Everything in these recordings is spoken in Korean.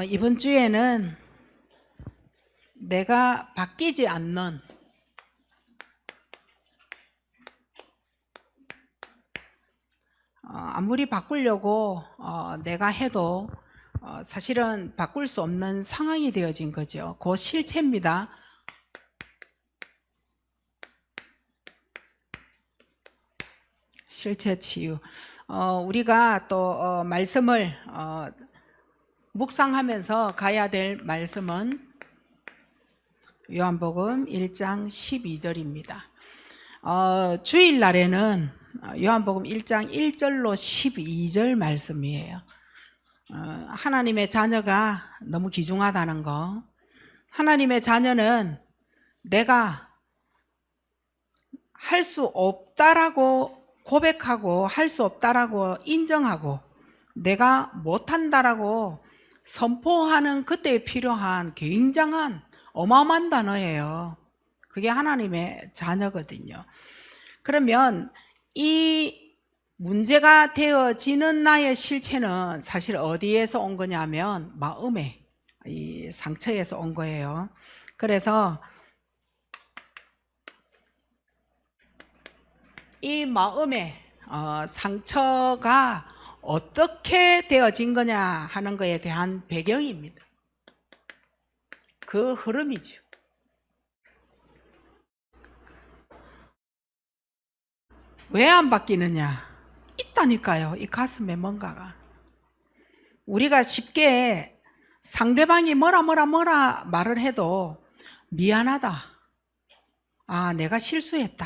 이번 주에는 내가 바뀌지 않는 아무리 바꾸려고 내가 해도 사실은 바꿀 수 없는 상황이 되어진 거죠. 그 실체입니다. 실체 치유. 우리가 또 말씀을 묵상하면서 가야 될 말씀은 요한복음 1장 12절입니다. 주일날에는 요한복음 1장 1절로 12절 말씀이에요. 하나님의 자녀가 너무 귀중하다는 거, 하나님의 자녀는 내가 할 수 없다라고 고백하고 할 수 없다라고 인정하고 내가 못한다라고 선포하는 그때에 필요한 굉장한 어마어마한 단어예요. 그게 하나님의 자녀거든요. 그러면 이 문제가 되어지는 나의 실체는 사실 어디에서 온 거냐면 마음의 이 상처에서 온 거예요. 그래서 이 마음의 상처가 어떻게 되어진 거냐 하는 것에 대한 배경입니다. 그 흐름이죠. 왜 안 바뀌느냐? 있다니까요. 이 가슴에 뭔가가. 우리가 쉽게 상대방이 뭐라 말을 해도 미안하다. 내가 실수했다.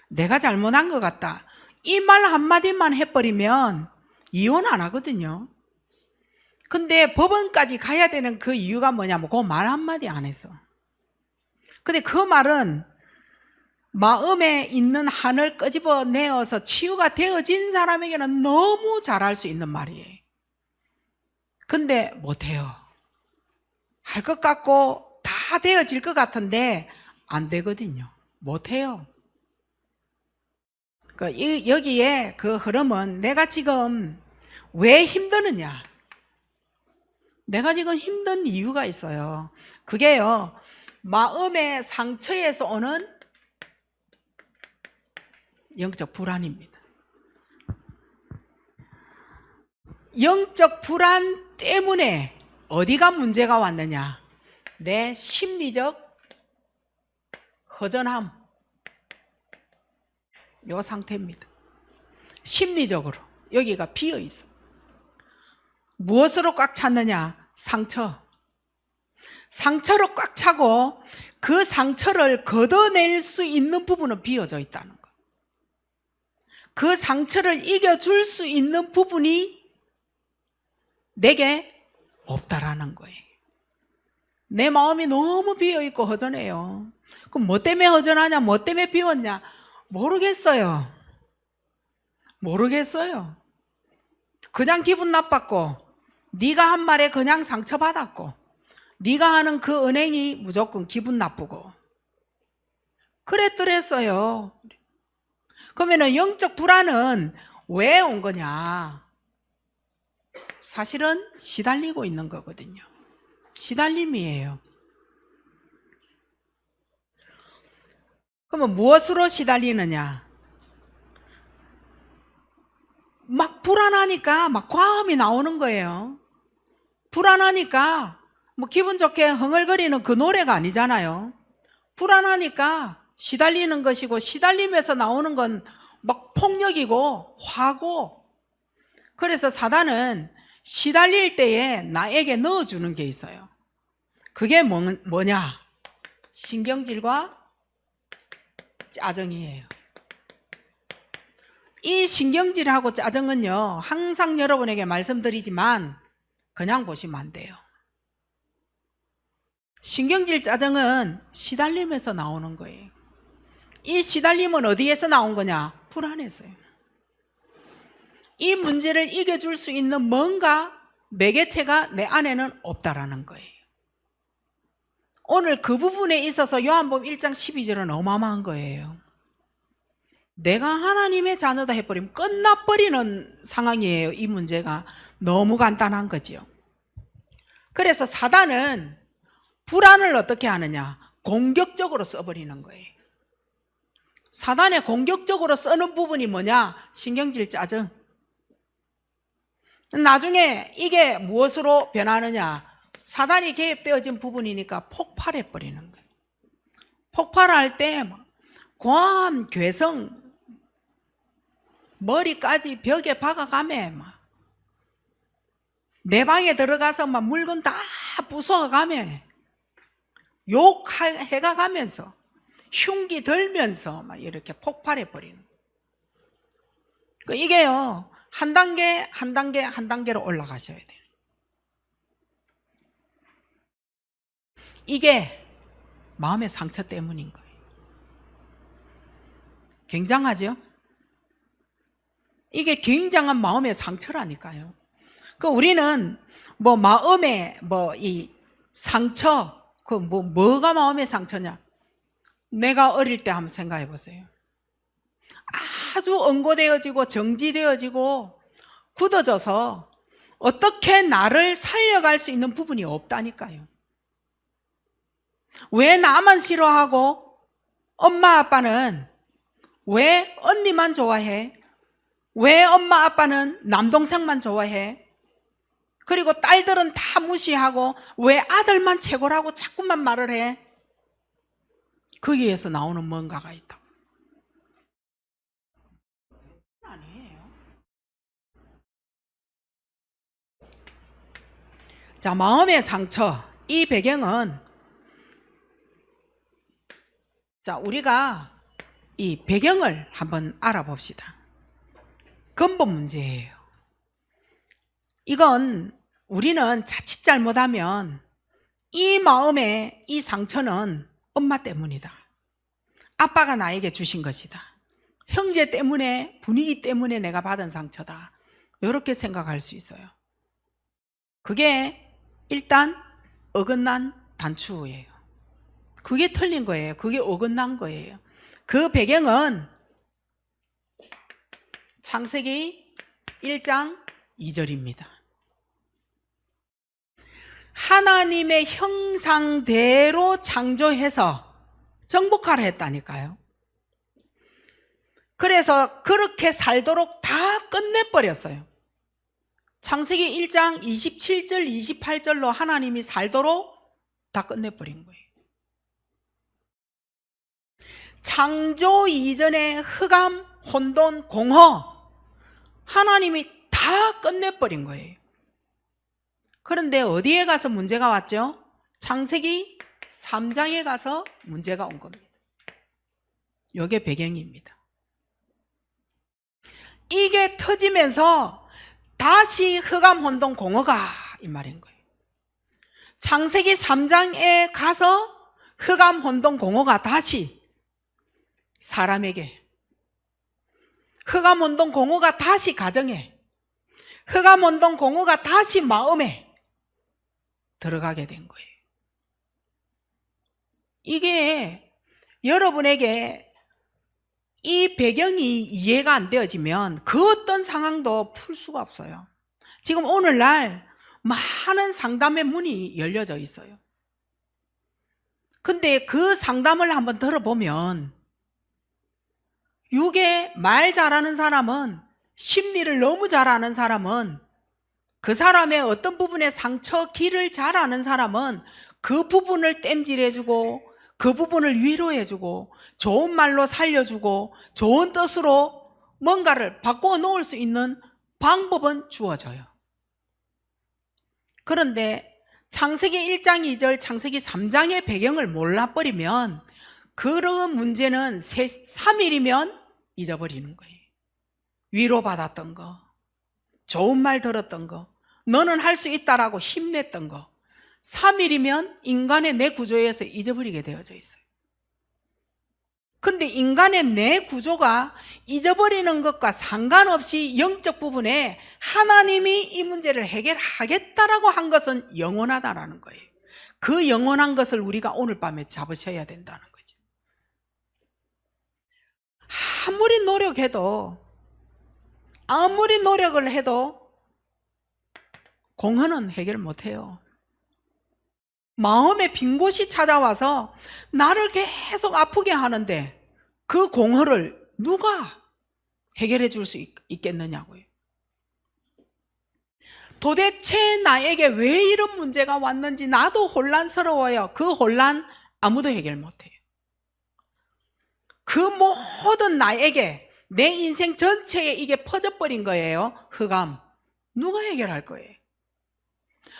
내가 잘못한 것 같다. 이 말 한마디만 해버리면 이혼 안 하거든요. 근데 법원까지 가야 되는 그 이유가 뭐냐면 그 말 한마디 안 해서. 근데 그 말은 마음에 있는 한을 끄집어내어서 치유가 되어진 사람에게는 너무 잘할 수 있는 말이에요. 근데 못해요. 할 것 같고 다 되어질 것 같은데 안 되거든요. 못해요. 여기에 그 흐름은 내가 지금 왜 힘드느냐? 내가 지금 힘든 이유가 있어요. 그게요, 마음의 상처에서 오는 영적 불안입니다. 영적 불안 때문에 어디가 문제가 왔느냐? 내 심리적 허전함, 이 상태입니다. 심리적으로 여기가 비어 있어. 무엇으로 꽉 찼느냐? 상처로 꽉 차고 그 상처를 걷어낼 수 있는 부분은 비어져 있다는 거. 그 상처를 이겨줄 수 있는 부분이 내게 없다라는 거예요. 내 마음이 너무 비어있고 허전해요. 그럼 뭐 때문에 허전하냐? 뭐 때문에 비웠냐? 모르겠어요. 그냥 기분 나빴고 네가 한 말에 그냥 상처받았고 네가 하는 그 은행이 무조건 기분 나쁘고 그랬더랬어요. 그러면 영적 불안은 왜 온 거냐? 사실은 시달리고 있는 거거든요. 시달림이에요. 그러면 무엇으로 시달리느냐? 막 불안하니까 막 과음이 나오는 거예요. 불안하니까 뭐 기분 좋게 흥얼거리는 그 노래가 아니잖아요. 불안하니까 시달리는 것이고 시달림에서 나오는 건 막 폭력이고 화고. 그래서 사단은 시달릴 때에 나에게 넣어주는 게 있어요. 그게 뭐냐? 신경질과 짜증이에요. 이 신경질하고 짜증은요, 항상 여러분에게 말씀드리지만 그냥 보시면 안 돼요. 신경질 짜증은 시달림에서 나오는 거예요. 이 시달림은 어디에서 나온 거냐? 불안해서요. 이 문제를 이겨줄 수 있는 뭔가 매개체가 내 안에는 없다라는 거예요. 오늘 그 부분에 있어서 요한복음 1장 12절은 어마어마한 거예요. 내가 하나님의 자녀다 해버리면 끝나버리는 상황이에요. 이 문제가 너무 간단한 거죠. 그래서 사단은 불안을 어떻게 하느냐? 공격적으로 써버리는 거예요. 사단의 공격적으로 쓰는 부분이 뭐냐? 신경질 짜증. 나중에 이게 무엇으로 변하느냐? 사단이 개입되어진 부분이니까 폭발해버리는 거예요. 폭발할 때 고함, 괴성, 머리까지 벽에 박아가며 막 내 방에 들어가서 막 물건 다 부숴가며 욕해가면서 흉기 들면서 막 이렇게 폭발해버리는 거예요. 이게요, 한 단계 한 단계 한 단계로 올라가셔야 돼요. 이게 마음의 상처 때문인 거예요. 굉장하죠? 이게 굉장한 마음의 상처라니까요. 그 우리는 뭐 마음의 이 상처, 그 뭐가 마음의 상처냐? 내가 어릴 때 한번 생각해 보세요. 아주 응고되어지고 정지되어지고 굳어져서 어떻게 나를 살려갈 수 있는 부분이 없다니까요. 왜 나만 싫어하고 엄마 아빠는 왜 언니만 좋아해? 왜 엄마 아빠는 남동생만 좋아해? 그리고 딸들은 다 무시하고 왜 아들만 최고라고 자꾸만 말을 해? 거기에서 나오는 뭔가가 있다. 아니에요. 자, 마음의 상처, 이 배경은, 자, 우리가 이 배경을 한번 알아봅시다. 근본 문제예요. 이건 우리는 자칫 잘못하면 이 마음의 이 상처는 엄마 때문이다. 아빠가 나에게 주신 것이다. 형제 때문에, 분위기 때문에 내가 받은 상처다. 이렇게 생각할 수 있어요. 그게 일단 어긋난 단추예요. 그게 틀린 거예요. 그게 어긋난 거예요. 그 배경은 창세기 1장 2절입니다. 하나님의 형상대로 창조해서 정복하라 했다니까요. 그래서 그렇게 살도록 다 끝내버렸어요. 창세기 1장 27절 28절로 하나님이 살도록 다 끝내버린 거예요. 창조 이전의 흑암, 혼돈, 공허 하나님이 다 끝내버린 거예요. 그런데 어디에 가서 문제가 왔죠? 창세기 3장에 가서 문제가 온 겁니다. 이게 배경입니다. 이게 터지면서 다시 흑암, 혼돈, 공허가 이 말인 거예요. 창세기 3장에 가서 흑암, 혼돈, 공허가 다시 사람에게, 흑암, 혼돈, 공허가 다시 가정에, 흑암, 혼돈, 공허가 다시 마음에 들어가게 된 거예요. 이게 여러분에게 이 배경이 이해가 안 되어지면 그 어떤 상황도 풀 수가 없어요. 지금 오늘날 많은 상담의 문이 열려져 있어요. 근데 그 상담을 한번 들어보면 육에 말 잘하는 사람은, 심리를 너무 잘 아는 사람은, 그 사람의 어떤 부분에 상처 길을 잘 아는 사람은 그 부분을 땜질해주고 그 부분을 위로해주고 좋은 말로 살려주고 좋은 뜻으로 뭔가를 바꾸어 놓을 수 있는 방법은 주어져요. 그런데 창세기 1장 2절, 창세기 3장의 배경을 몰라버리면 그런 문제는 3일이면 잊어버리는 거예요. 위로받았던 거, 좋은 말 들었던 거, 너는 할 수 있다라고 힘냈던 거 3일이면 인간의 내 구조에서 잊어버리게 되어져 있어요. 근데 인간의 내 구조가 잊어버리는 것과 상관없이 영적 부분에 하나님이 이 문제를 해결하겠다라고 한 것은 영원하다라는 거예요. 그 영원한 것을 우리가 오늘 밤에 잡으셔야 된다는 거죠. 아무리 노력을 해도 공허는 해결 못해요. 마음에 빈 곳이 찾아와서 나를 계속 아프게 하는데 그 공허를 누가 해결해 줄 수 있겠느냐고요. 도대체 나에게 왜 이런 문제가 왔는지 나도 혼란스러워요. 그 혼란 아무도 해결 못해요. 그 모든 나에게 내 인생 전체에 이게 퍼져버린 거예요. 흑암. 누가 해결할 거예요?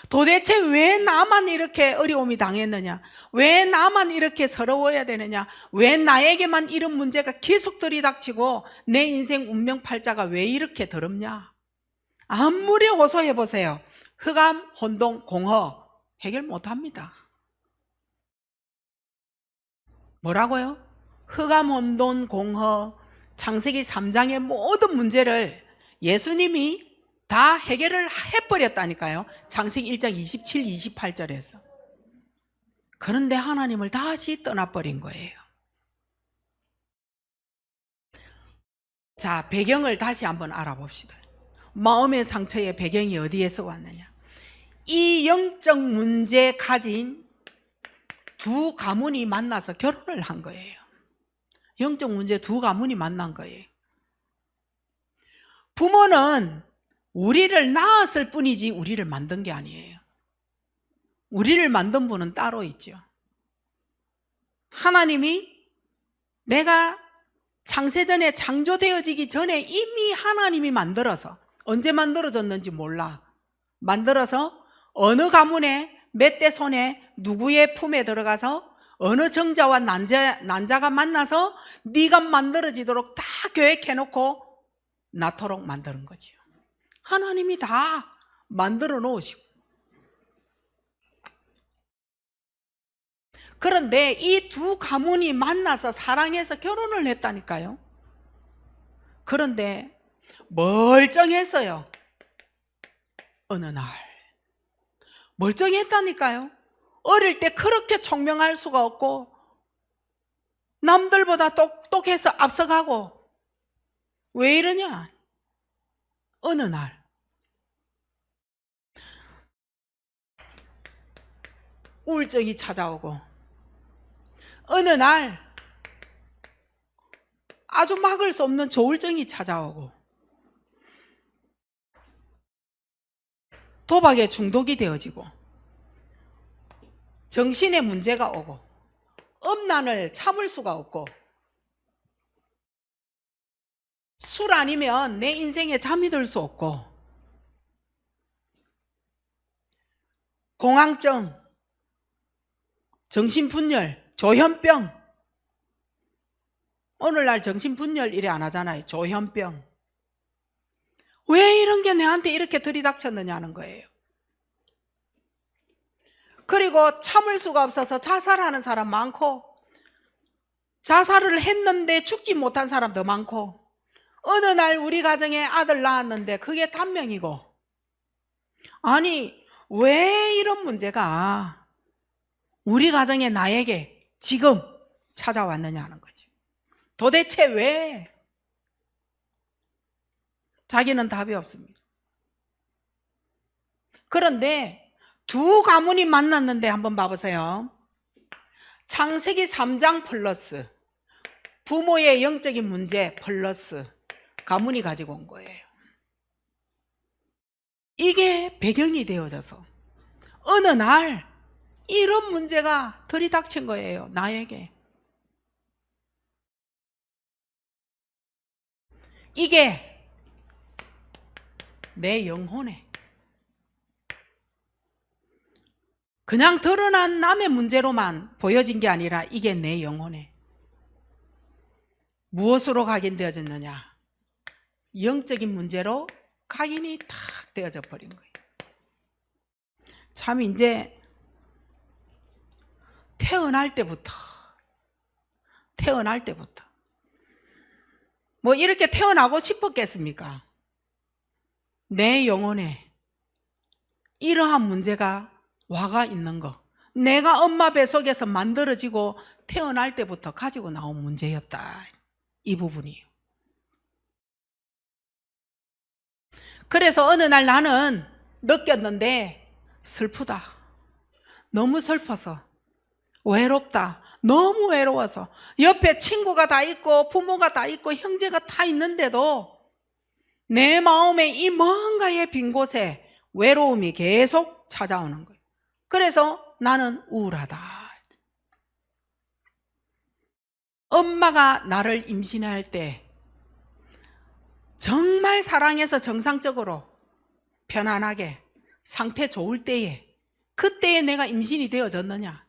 도대체 왜 나만 이렇게 어려움이 당했느냐? 왜 나만 이렇게 서러워야 되느냐? 왜 나에게만 이런 문제가 계속 들이닥치고 내 인생 운명팔자가 왜 이렇게 더럽냐? 아무리 호소해 보세요. 흑암, 혼동, 공허 해결 못합니다. 뭐라고요? 흑암, 혼돈, 공허, 창세기 3장의 모든 문제를 예수님이 다 해결을 해버렸다니까요. 창세기 1장 27, 28절에서. 그런데 하나님을 다시 떠나버린 거예요. 자, 배경을 다시 한번 알아봅시다. 마음의 상처의 배경이 어디에서 왔느냐? 이 영적 문제 가진 두 가문이 만나서 결혼을 한 거예요. 영적 문제 두 가문이 만난 거예요. 부모는 우리를 낳았을 뿐이지 우리를 만든 게 아니에요. 우리를 만든 분은 따로 있죠. 하나님이 내가 창세전에 창조되어지기 전에 이미 하나님이 만들어서, 언제 만들어졌는지 몰라, 만들어서 어느 가문에 몇 대 손에 누구의 품에 들어가서 어느 정자와 난자가 만나서 네가 만들어지도록 다 계획해놓고 낳도록 만드는 거지요. 하나님이 다 만들어 놓으시고. 그런데 이 두 가문이 만나서 사랑해서 결혼을 했다니까요. 그런데 멀쩡했어요. 어느 날 멀쩡했다니까요. 어릴 때 그렇게 총명할 수가 없고 남들보다 똑똑해서 앞서가고. 왜 이러냐? 어느 날 우울증이 찾아오고, 어느 날 아주 막을 수 없는 조울증이 찾아오고, 도박에 중독이 되어지고, 정신에 문제가 오고, 음란을 참을 수가 없고, 술 아니면 내 인생에 잠이 들 수 없고, 공황증, 정신분열, 조현병. 오늘날 정신분열 이래 안 하잖아요. 조현병. 왜 이런 게 내한테 이렇게 들이닥쳤느냐는 거예요. 그리고 참을 수가 없어서 자살하는 사람 많고, 자살을 했는데 죽지 못한 사람도 많고, 어느 날 우리 가정에 아들 낳았는데 그게 단명이고. 아니, 왜 이런 문제가 우리 가정에 나에게 지금 찾아왔느냐는 거죠. 도대체 왜? 자기는 답이 없습니다. 그런데 두 가문이 만났는데 한번 봐보세요. 창세기 3장 플러스 부모의 영적인 문제 플러스 가문이 가지고 온 거예요. 이게 배경이 되어져서 어느 날 이런 문제가 들이닥친 거예요. 나에게. 이게 내 영혼에 그냥 드러난 남의 문제로만 보여진 게 아니라 이게 내 영혼에 무엇으로 각인되어졌느냐? 영적인 문제로 각인이 탁 되어져 버린 거예요. 참 이제 태어날 때부터 뭐 이렇게 태어나고 싶었겠습니까? 내 영혼에 이러한 문제가 와가 있는 거, 내가 엄마 뱃속에서 만들어지고 태어날 때부터 가지고 나온 문제였다. 이 부분이에요. 그래서 어느 날 나는 느꼈는데 슬프다. 너무 슬퍼서, 외롭다, 너무 외로워서, 옆에 친구가 다 있고 부모가 다 있고 형제가 다 있는데도 내 마음에 이 뭔가의 빈 곳에 외로움이 계속 찾아오는 거예요. 그래서 나는 우울하다. 엄마가 나를 임신할 때 정말 사랑해서 정상적으로 편안하게 상태 좋을 때에, 그때에 내가 임신이 되어졌느냐?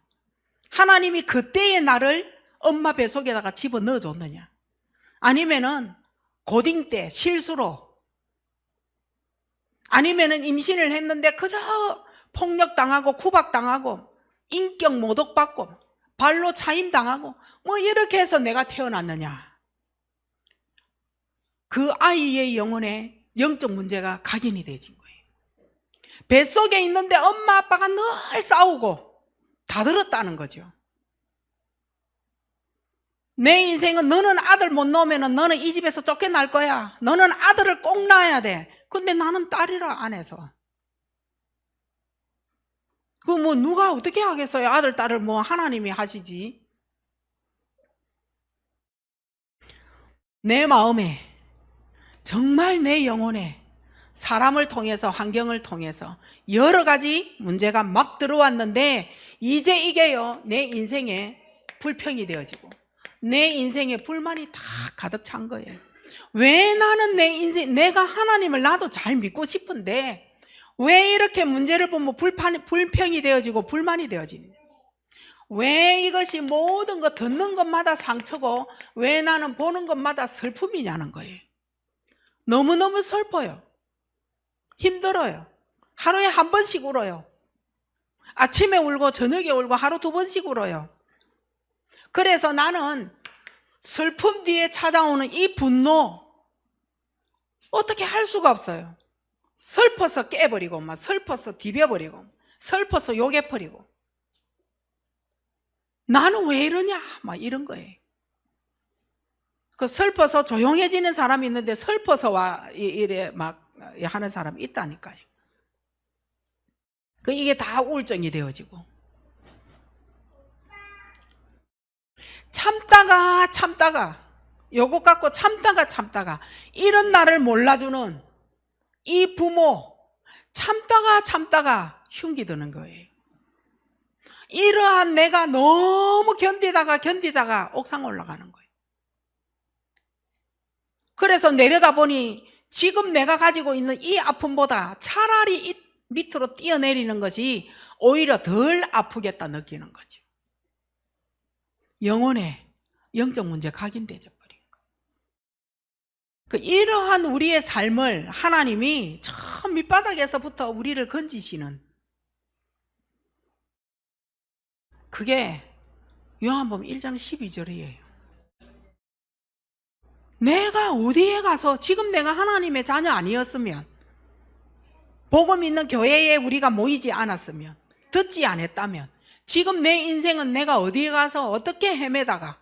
하나님이 그때에 나를 엄마 뱃속에다가 집어넣어 줬느냐? 아니면은 고딩 때 실수로, 아니면은 임신을 했는데 그저 폭력당하고 구박당하고 인격 모독받고 발로 차임당하고 뭐 이렇게 해서 내가 태어났느냐? 그 아이의 영혼에 영적 문제가 각인이 되진 거예요. 뱃속에 있는데 엄마 아빠가 늘 싸우고 다 들었다는 거죠. 내 인생은 너는 아들 못 낳으면 너는 이 집에서 쫓겨날 거야. 너는 아들을 꼭 낳아야 돼. 근데 나는 딸이라 안 해서. 그 뭐 누가 어떻게 하겠어요? 아들 딸을 뭐 하나님이 하시지. 내 마음에, 정말 내 영혼에 사람을 통해서, 환경을 통해서 여러 가지 문제가 막 들어왔는데 이제 이게요, 내 인생에 불평이 되어지고 내 인생에 불만이 다 가득 찬 거예요. 왜 나는 내 인생, 내가 하나님을 나도 잘 믿고 싶은데 왜 이렇게 문제를 보면 불평이 되어지고 불만이 되어지냐? 왜 이것이 모든 거 듣는 것마다 상처고 왜 나는 보는 것마다 슬픔이냐는 거예요. 너무너무 슬퍼요. 힘들어요. 하루에 한 번씩 울어요. 아침에 울고 저녁에 울고 하루 두 번씩 울어요. 그래서 나는 슬픔 뒤에 찾아오는 이 분노 어떻게 할 수가 없어요. 슬퍼서 깨버리고 막 슬퍼서 디벼버리고 슬퍼서 욕해버리고 나는 왜 이러냐 막 이런 거예요. 그 슬퍼서 조용해지는 사람이 있는데 슬퍼서 와 이래 막 하는 사람이 있다니까요. 그 이게 다 우울증이 되어지고 참다가 요것 갖고 참다가 이런 나를 몰라주는 이 부모 참다가 흉기 드는 거예요. 이러한 내가 너무 견디다가 옥상 올라가는 거예요. 그래서 내려다보니 지금 내가 가지고 있는 이 아픔보다 차라리 이 밑으로 뛰어내리는 것이 오히려 덜 아프겠다 느끼는 거죠. 영혼에 영적 문제 각인되어 버린 거예요. 이러한 우리의 삶을 하나님이 저 밑바닥에서부터 우리를 건지시는, 그게 요한복음 1장 12절이에요. 내가 어디에 가서, 지금 내가 하나님의 자녀 아니었으면, 복음 있는 교회에 우리가 모이지 않았으면, 듣지 않았다면, 지금 내 인생은 내가 어디에 가서 어떻게 헤매다가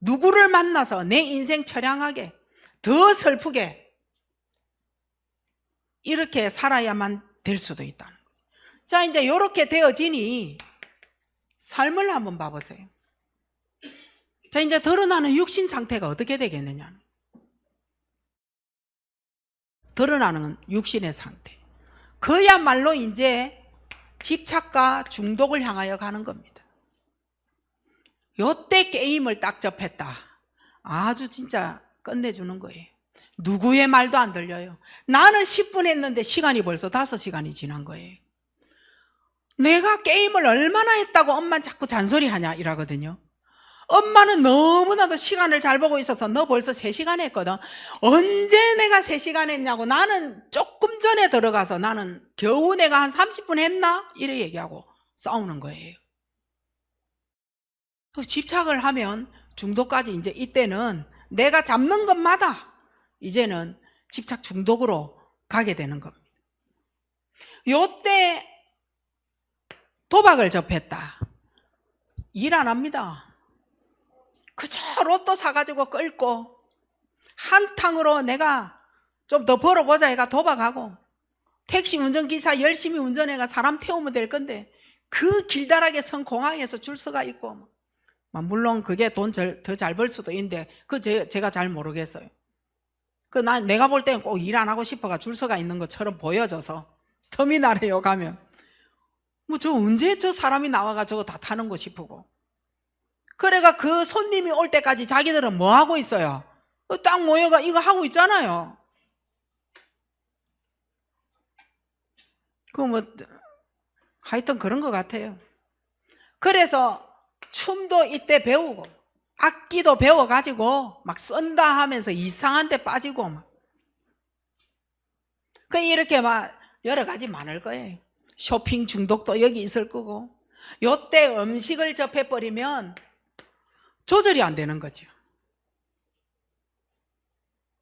누구를 만나서 내 인생 처량하게 더 슬프게 이렇게 살아야만 될 수도 있다는 거예요. 자, 이제 이렇게 되어지니 삶을 한번 봐보세요. 자, 이제 드러나는 육신 상태가 어떻게 되겠느냐. 드러나는 육신의 상태. 그야말로 이제 집착과 중독을 향하여 가는 겁니다. 요때 게임을 딱 접했다. 아주 진짜 끝내주는 거예요. 누구의 말도 안 들려요. 나는 10분 했는데 시간이 벌써 5시간이 지난 거예요. 내가 게임을 얼마나 했다고 엄마는 자꾸 잔소리하냐 이러거든요. 엄마는 너무나도 시간을 잘 보고 있어서 너 벌써 3시간 했거든. 언제 내가 3시간 했냐고. 나는 조금 전에 들어가서 나는 겨우 내가 한 30분 했나? 이래 얘기하고 싸우는 거예요. 집착을 하면 중독까지 이제 이때는 내가 잡는 것마다 이제는 집착 중독으로 가게 되는 겁니다. 요때 도박을 접했다. 일 안 합니다. 그저 로또 사가지고 끌고 한탕으로 내가 좀 더 벌어보자 해가 도박하고 택시 운전기사 열심히 운전해가 사람 태우면 될 건데 그 길다랗게 선 공항에서 줄 서가 있고, 물론 그게 돈 더 잘 벌 수도 있는데 제가 잘 모르겠어요. 내가 볼 때는 꼭 일 안 하고 싶어가 줄 서가 있는 것처럼 보여져서 터미널에요 가면 저 언제 저 사람이 나와가 저거 다 타는 거 싶고, 그래가 그 손님이 올 때까지 자기들은 뭐 하고 있어요? 딱 모여가 이거 하고 있잖아요. 하여튼 그런 것 같아요. 그래서 춤도 이때 배우고 악기도 배워가지고 막 쓴다 하면서 이상한 데 빠지고 이렇게 막 여러 가지 많을 거예요. 쇼핑 중독도 여기 있을 거고, 요때 음식을 접해버리면 조절이 안 되는 거죠.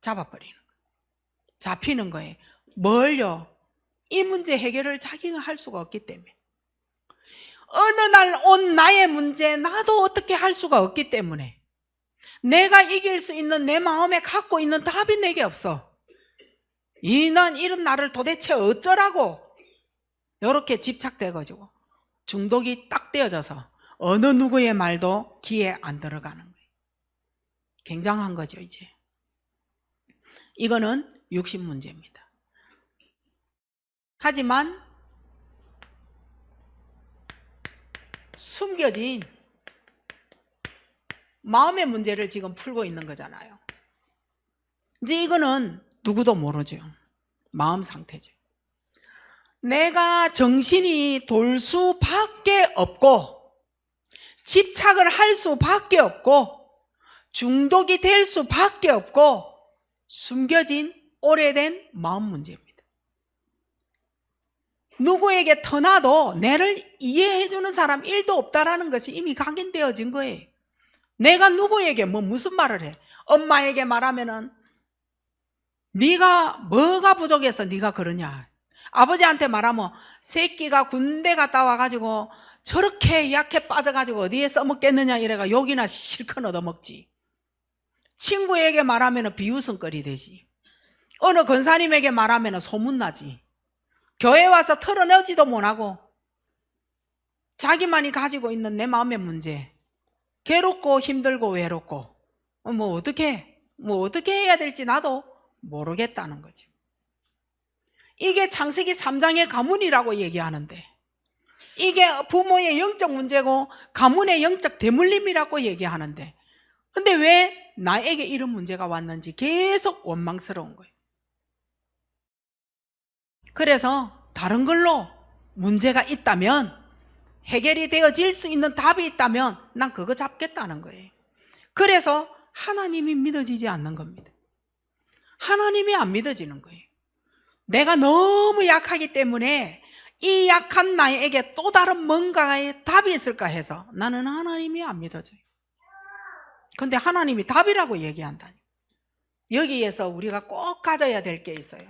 잡아버리는 거예요. 잡히는 거예요. 뭘요? 이 문제 해결을 자기가 할 수가 없기 때문에, 어느 날 온 나의 문제 나도 어떻게 할 수가 없기 때문에, 내가 이길 수 있는 내 마음에 갖고 있는 답이 내게 없어. 난 이런 나를 도대체 어쩌라고, 이렇게 집착돼가지고 중독이 딱 되어져서 어느 누구의 말도 귀에 안 들어가는 거예요. 굉장한 거죠. 이제 이거는 육신 문제입니다. 하지만 숨겨진 마음의 문제를 지금 풀고 있는 거잖아요. 이제 이거는 누구도 모르죠. 마음 상태죠. 내가 정신이 돌 수밖에 없고 집착을 할 수밖에 없고 중독이 될 수밖에 없고 숨겨진 오래된 마음 문제입니다. 누구에게 터놔도 나를 이해해주는 사람 1도 없다라는 것이 이미 각인되어진 거예요. 내가 누구에게 무슨 말을 해? 엄마에게 말하면은 네가 뭐가 부족해서 네가 그러냐. 아버지한테 말하면 새끼가 군대 갔다 와가지고 저렇게 약해 빠져가지고 어디에 써먹겠느냐 이래가 욕이나 실컷 얻어먹지. 친구에게 말하면 비웃음거리 되지. 어느 권사님에게 말하면 소문나지. 교회 와서 털어내지도 못하고 자기만이 가지고 있는 내 마음의 문제, 괴롭고 힘들고 외롭고 어떻게 해야 될지 나도 모르겠다는 거죠. 이게 창세기 3장의 가문이라고 얘기하는데, 이게 부모의 영적 문제고 가문의 영적 대물림이라고 얘기하는데, 근데 왜 나에게 이런 문제가 왔는지 계속 원망스러운 거예요. 그래서 다른 걸로 문제가 있다면, 해결이 되어질 수 있는 답이 있다면 난 그거 잡겠다는 거예요. 그래서 하나님이 믿어지지 않는 겁니다. 하나님이 안 믿어지는 거예요. 내가 너무 약하기 때문에 이 약한 나에게 또 다른 뭔가의 답이 있을까 해서 나는 하나님이 안 믿어져요. 근데 하나님이 답이라고 얘기한다니. 여기에서 우리가 꼭 가져야 될 게 있어요.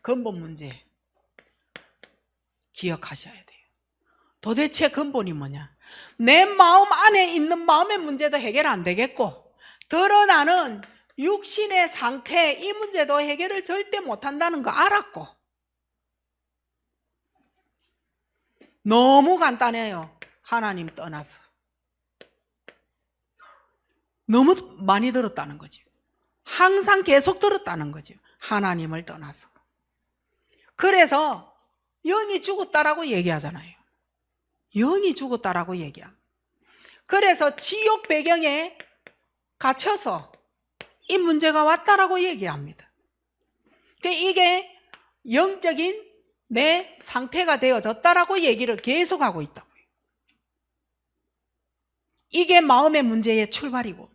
근본 문제 기억하셔야 돼요. 도대체 근본이 뭐냐? 내 마음 안에 있는 마음의 문제도 해결 안 되겠고, 드러나는 육신의 상태, 이 문제도 해결을 절대 못한다는 거 알았고, 너무 간단해요. 하나님 떠나서 너무 많이 들었다는 거죠. 항상 계속 들었다는 거죠. 하나님을 떠나서. 그래서 영이 죽었다라고 얘기하잖아요. 영이 죽었다라고 얘기합니다. 그래서 지옥 배경에 갇혀서 이 문제가 왔다라고 얘기합니다. 이게 영적인 내 상태가 되어졌다라고 얘기를 계속하고 있다고요. 이게 마음의 문제의 출발이고,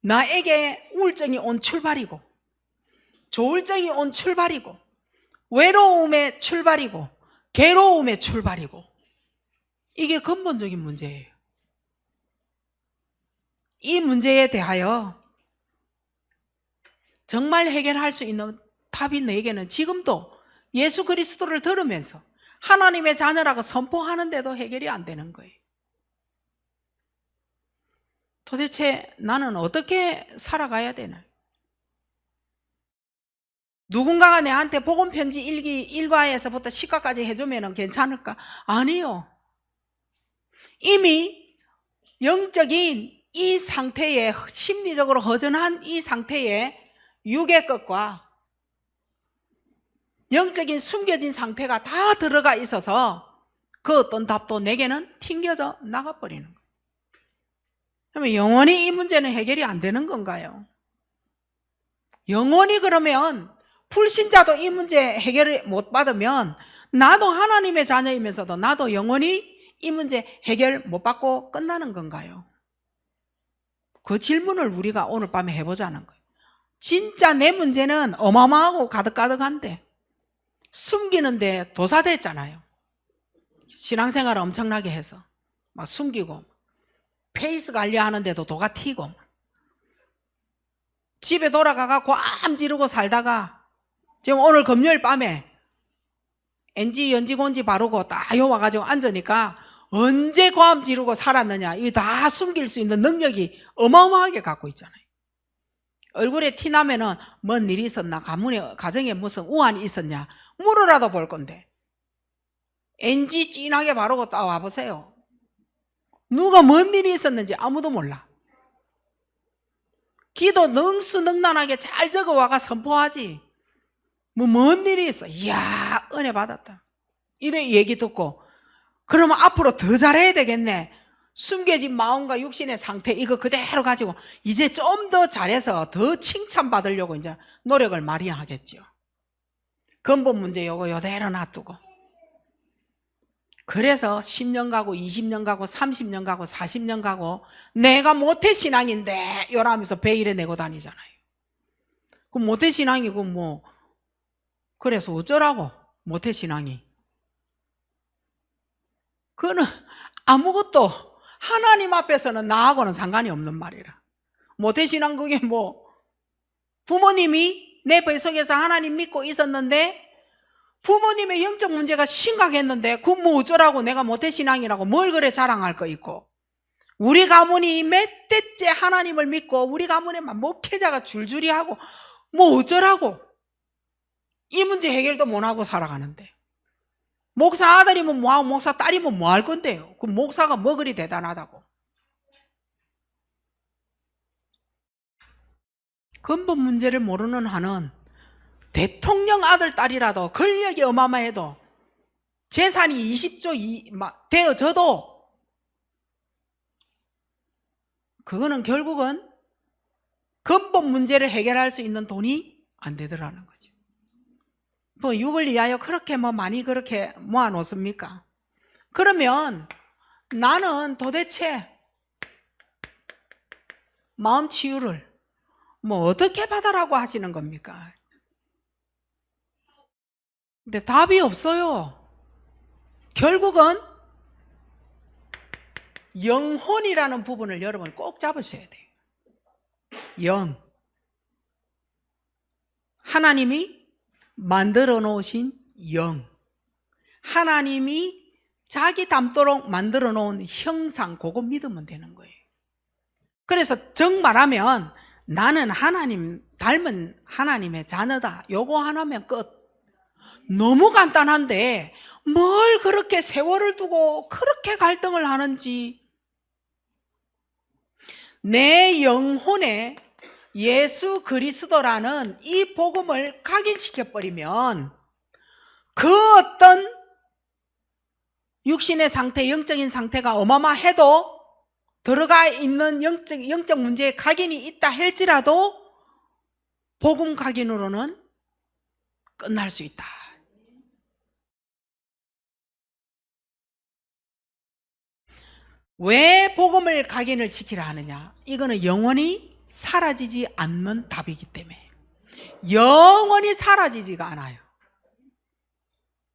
나에게 우울증이 온 출발이고, 조울증이 온 출발이고, 외로움의 출발이고, 괴로움의 출발이고, 이게 근본적인 문제예요. 이 문제에 대하여 정말 해결할 수 있는 답이 내게는 지금도 예수 그리스도를 들으면서 하나님의 자녀라고 선포하는데도 해결이 안 되는 거예요. 도대체 나는 어떻게 살아가야 되나? 누군가가 내한테 복음 편지 1과에서부터 10과까지 해주면 괜찮을까? 아니요. 이미 영적인 이 상태에, 심리적으로 허전한 이 상태에 육의 것과 영적인 숨겨진 상태가 다 들어가 있어서 그 어떤 답도 내게는 튕겨져 나가버리는 거예요. 그러면 영원히 이 문제는 해결이 안 되는 건가요? 영원히 그러면 불신자도 이 문제 해결을 못 받으면 나도 하나님의 자녀이면서도 나도 영원히 이 문제 해결 못 받고 끝나는 건가요? 그 질문을 우리가 오늘 밤에 해보자는 거예요. 진짜 내 문제는 어마어마하고 가득가득한데 숨기는데 도사됐잖아요. 신앙생활을 엄청나게 해서 막 숨기고 페이스 관리하는데도 도가 튀고 집에 돌아가가 고함 지르고 살다가 지금 오늘 금요일 밤에 NG 연지곤지 바르고 딱 요 와가지고 앉으니까 언제 고함 지르고 살았느냐, 이거 다 숨길 수 있는 능력이 어마어마하게 갖고 있잖아요. 얼굴에 티 나면은 뭔 일이 있었나, 가정에 무슨 우환이 있었냐 물어라도 볼 건데 NG 진하게 바르고 딱 와보세요. 누가 뭔 일이 있었는지 아무도 몰라. 기도 능수능란하게 잘 적어와가 선포하지 뭔 일이 있어. 이야, 은혜 받았다 이래 얘기 듣고 그러면 앞으로 더 잘해야 되겠네. 숨겨진 마음과 육신의 상태 이거 그대로 가지고 이제 좀 더 잘해서 더 칭찬받으려고 이제 노력을 많이 하겠죠. 근본 문제 요거 요대로 놔두고 그래서 10년 가고 20년 가고 30년 가고 40년 가고 내가 모태신앙인데 이러면서 베일에 내고 다니잖아요. 그 모태신앙이고 뭐 그래서 어쩌라고 모태신앙이. 그거는 아무것도 하나님 앞에서는 나하고는 상관이 없는 말이라. 모태신앙 그게 뭐 부모님이 내 뱃속에서 하나님 믿고 있었는데 부모님의 영적 문제가 심각했는데 그 뭐 어쩌라고 내가 모태신앙이라고 뭘 그래 자랑할 거 있고 우리 가문이 몇 대째 하나님을 믿고 우리 가문에만 목회자가 줄줄이 하고 뭐 어쩌라고 이 문제 해결도 못하고 살아가는데 목사 아들이면 뭐하고 목사 딸이면 뭐 할 건데요. 그 목사가 뭐 그리 대단하다고. 근본 문제를 모르는 한은 대통령 아들 딸이라도 권력이 어마어마해도 재산이 20조 되어져도 그거는 결국은 근본 문제를 해결할 수 있는 돈이 안 되더라는 거죠. 뭐 육을 위하여 그렇게 뭐 많이 그렇게 모아놓습니까? 그러면 나는 도대체 마음 치유를 뭐 어떻게 받아라고 하시는 겁니까? 근데 답이 없어요. 결국은 영혼이라는 부분을 여러분 꼭 잡으셔야 돼요. 영. 하나님이 만들어 놓으신 영. 하나님이 자기 닮도록 만들어 놓은 형상, 그거 믿으면 되는 거예요. 그래서 정말하면 나는 하나님 닮은 하나님의 자녀다, 요거 하나면 끝. 너무 간단한데 뭘 그렇게 세월을 두고 그렇게 갈등을 하는지. 내 영혼에 예수 그리스도라는 이 복음을 각인시켜버리면 그 어떤 육신의 상태, 영적인 상태가 어마어마해도 들어가 있는 영적 문제에 각인이 있다 할지라도 복음 각인으로는 끝날 수 있다. 왜 복음을 각인을 시키라 하느냐? 이거는 영원히 사라지지 않는 답이기 때문에. 영원히 사라지지가 않아요.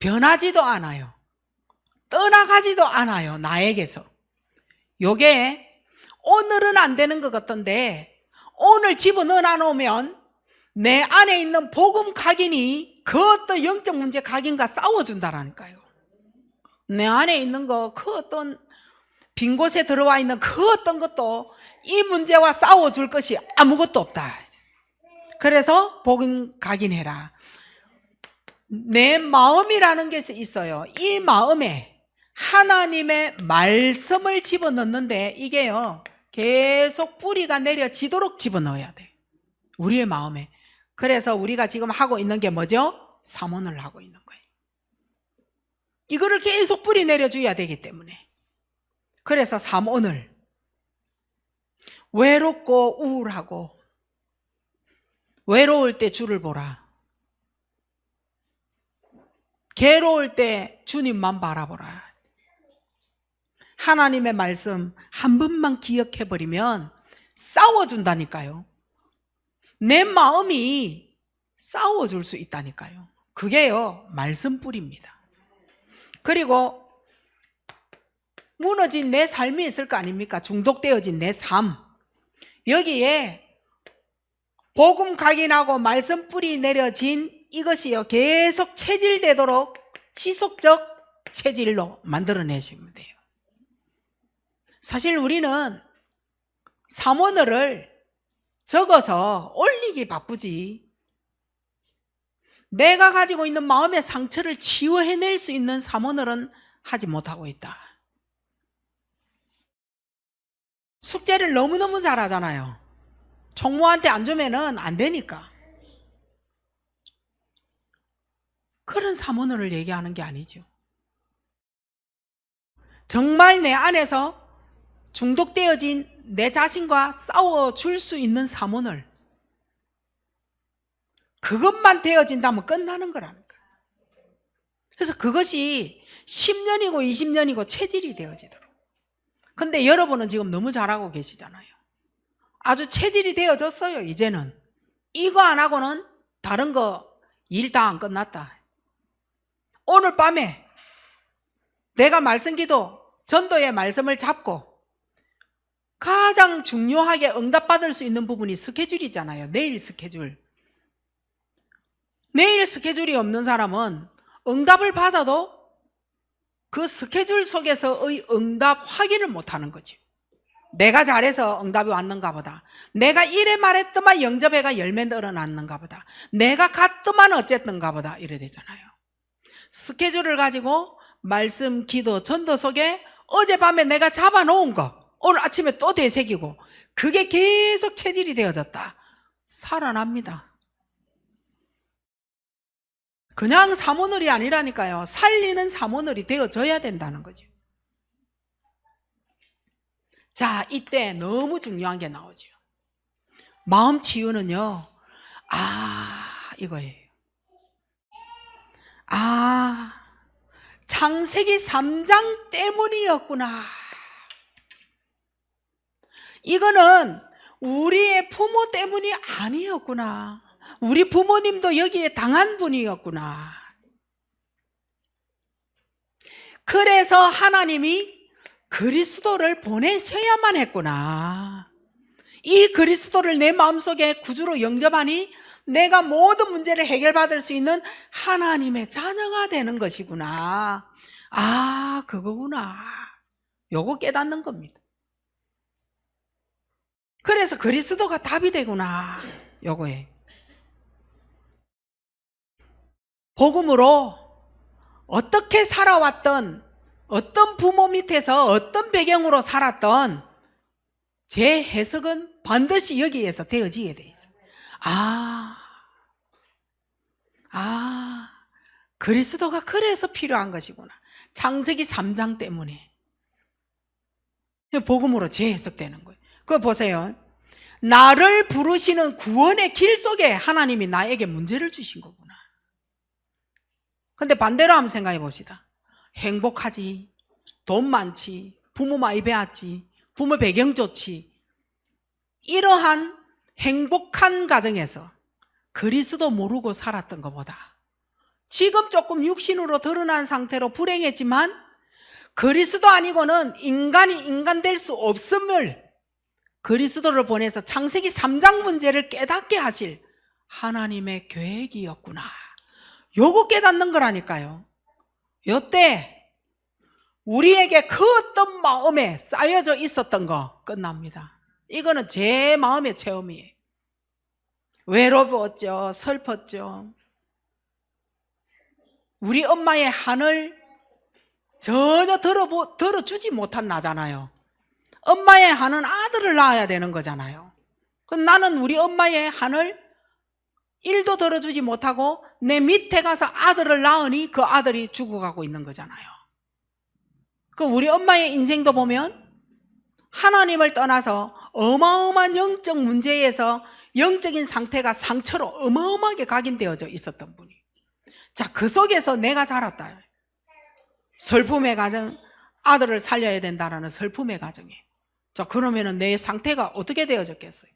변하지도 않아요. 떠나가지도 않아요. 나에게서. 요게 오늘은 안 되는 것 같던데 오늘 집어넣어 놓으면 내 안에 있는 복음 각인이 그 어떤 영적 문제 각인과 싸워준다라니까요. 내 안에 있는 거, 그 어떤 빈 곳에 들어와 있는 그 어떤 것도 이 문제와 싸워줄 것이 아무것도 없다. 그래서 복음 각인해라. 내 마음이라는 게 있어요. 이 마음에 하나님의 말씀을 집어넣는데 이게요, 계속 뿌리가 내려지도록 집어넣어야 돼. 우리의 마음에. 그래서 우리가 지금 하고 있는 게 뭐죠? 삼원을 하고 있는 거예요. 이거를 계속 뿌리 내려줘야 되기 때문에. 그래서 삼원을. 외롭고 우울하고, 외로울 때 주를 보라. 괴로울 때 주님만 바라보라. 하나님의 말씀 한 번만 기억해버리면 싸워준다니까요. 내 마음이 싸워줄 수 있다니까요. 그게요, 말씀뿐입니다. 그리고 무너진 내 삶이 있을 거 아닙니까? 중독되어진 내 삶. 여기에 복음 각인하고 말씀 뿌리 내려진 이것이요, 계속 체질되도록 지속적 체질로 만들어내시면 돼요. 사실 우리는 삼원어를 적어서 올리기 바쁘지, 내가 가지고 있는 마음의 상처를 치유해낼 수 있는 삼원어는 하지 못하고 있다. 숙제를 너무너무 잘하잖아요. 총무한테 안 주면은 안 되니까. 그런 삼원어를 얘기하는 게 아니죠. 정말 내 안에서 중독되어진 내 자신과 싸워줄 수 있는 삼원을, 그것만 되어진다면 끝나는 거라니까. 그래서 그것이 10년이고 20년이고 체질이 되어지도록. 근데 여러분은 지금 너무 잘하고 계시잖아요. 아주 체질이 되어졌어요. 이제는 이거 안 하고는 다른 거 일 다 안 끝났다. 오늘 밤에 내가 말씀기도 전도의 말씀을 잡고 가장 중요하게 응답받을 수 있는 부분이 스케줄이잖아요. 내일 스케줄. 내일 스케줄이 없는 사람은 응답을 받아도 그 스케줄 속에서의 응답 확인을 못하는 거죠. 내가 잘해서 응답이 왔는가 보다, 내가 이래 말했더만 영접회가 열매 늘어났는가 보다, 내가 갔더만 어쨌든가 보다, 이래 되잖아요. 스케줄을 가지고 말씀, 기도, 전도 속에 어젯밤에 내가 잡아놓은 거 오늘 아침에 또 되새기고, 그게 계속 체질이 되어졌다. 살아납니다. 그냥 삼원을이 아니라니까요. 살리는 삼원을이 되어져야 된다는 거죠. 자, 이때 너무 중요한 게 나오죠. 마음 치유는요, 이거예요. 창세기 3장 때문이었구나. 이거는 우리의 부모 때문이 아니었구나. 우리 부모님도 여기에 당한 분이었구나. 그래서 하나님이 그리스도를 보내셔야만 했구나. 이 그리스도를 내 마음속에 구주로 영접하니 내가 모든 문제를 해결받을 수 있는 하나님의 자녀가 되는 것이구나. 그거구나. 요거 깨닫는 겁니다. 그래서 그리스도가 답이 되구나. 요거에 복음으로 어떻게 살아왔던, 어떤 부모 밑에서 어떤 배경으로 살았던 제 해석은 반드시 여기에서 되어지게 돼 있어요. 그리스도가 그래서 필요한 것이구나. 창세기 3장 때문에 복음으로 재해석되는 거예요. 그거 보세요. 나를 부르시는 구원의 길 속에 하나님이 나에게 문제를 주신 거구나. 근데 반대로 한번 생각해 봅시다. 행복하지, 돈 많지, 부모 많이 배웠지, 부모 배경 좋지, 이러한 행복한 가정에서 그리스도 모르고 살았던 것보다 지금 조금 육신으로 드러난 상태로 불행했지만 그리스도 아니고는 인간이 인간 될 수 없음을 그리스도를 보내서 창세기 3장 문제를 깨닫게 하실 하나님의 계획이었구나. 요거 깨닫는 거라니까요. 요때 우리에게 그 어떤 마음에 쌓여져 있었던 거 끝납니다. 이거는 제 마음의 체험이에요. 외로웠죠. 슬펐죠. 우리 엄마의 한을 전혀 들어주지 못한 나잖아요. 엄마의 한은 아들을 낳아야 되는 거잖아요. 그럼 나는 우리 엄마의 한을 1도 들어주지 못하고 내 밑에 가서 아들을 낳으니 그 아들이 죽어가고 있는 거잖아요. 그럼 우리 엄마의 인생도 보면 하나님을 떠나서 어마어마한 영적 문제에서 영적인 상태가 상처로 어마어마하게 각인되어져 있었던 분이. 자, 그 속에서 내가 자랐다. 슬픔의 가정, 아들을 살려야 된다라는 슬픔의 가정에. 자, 그러면은 내 상태가 어떻게 되어졌겠어요?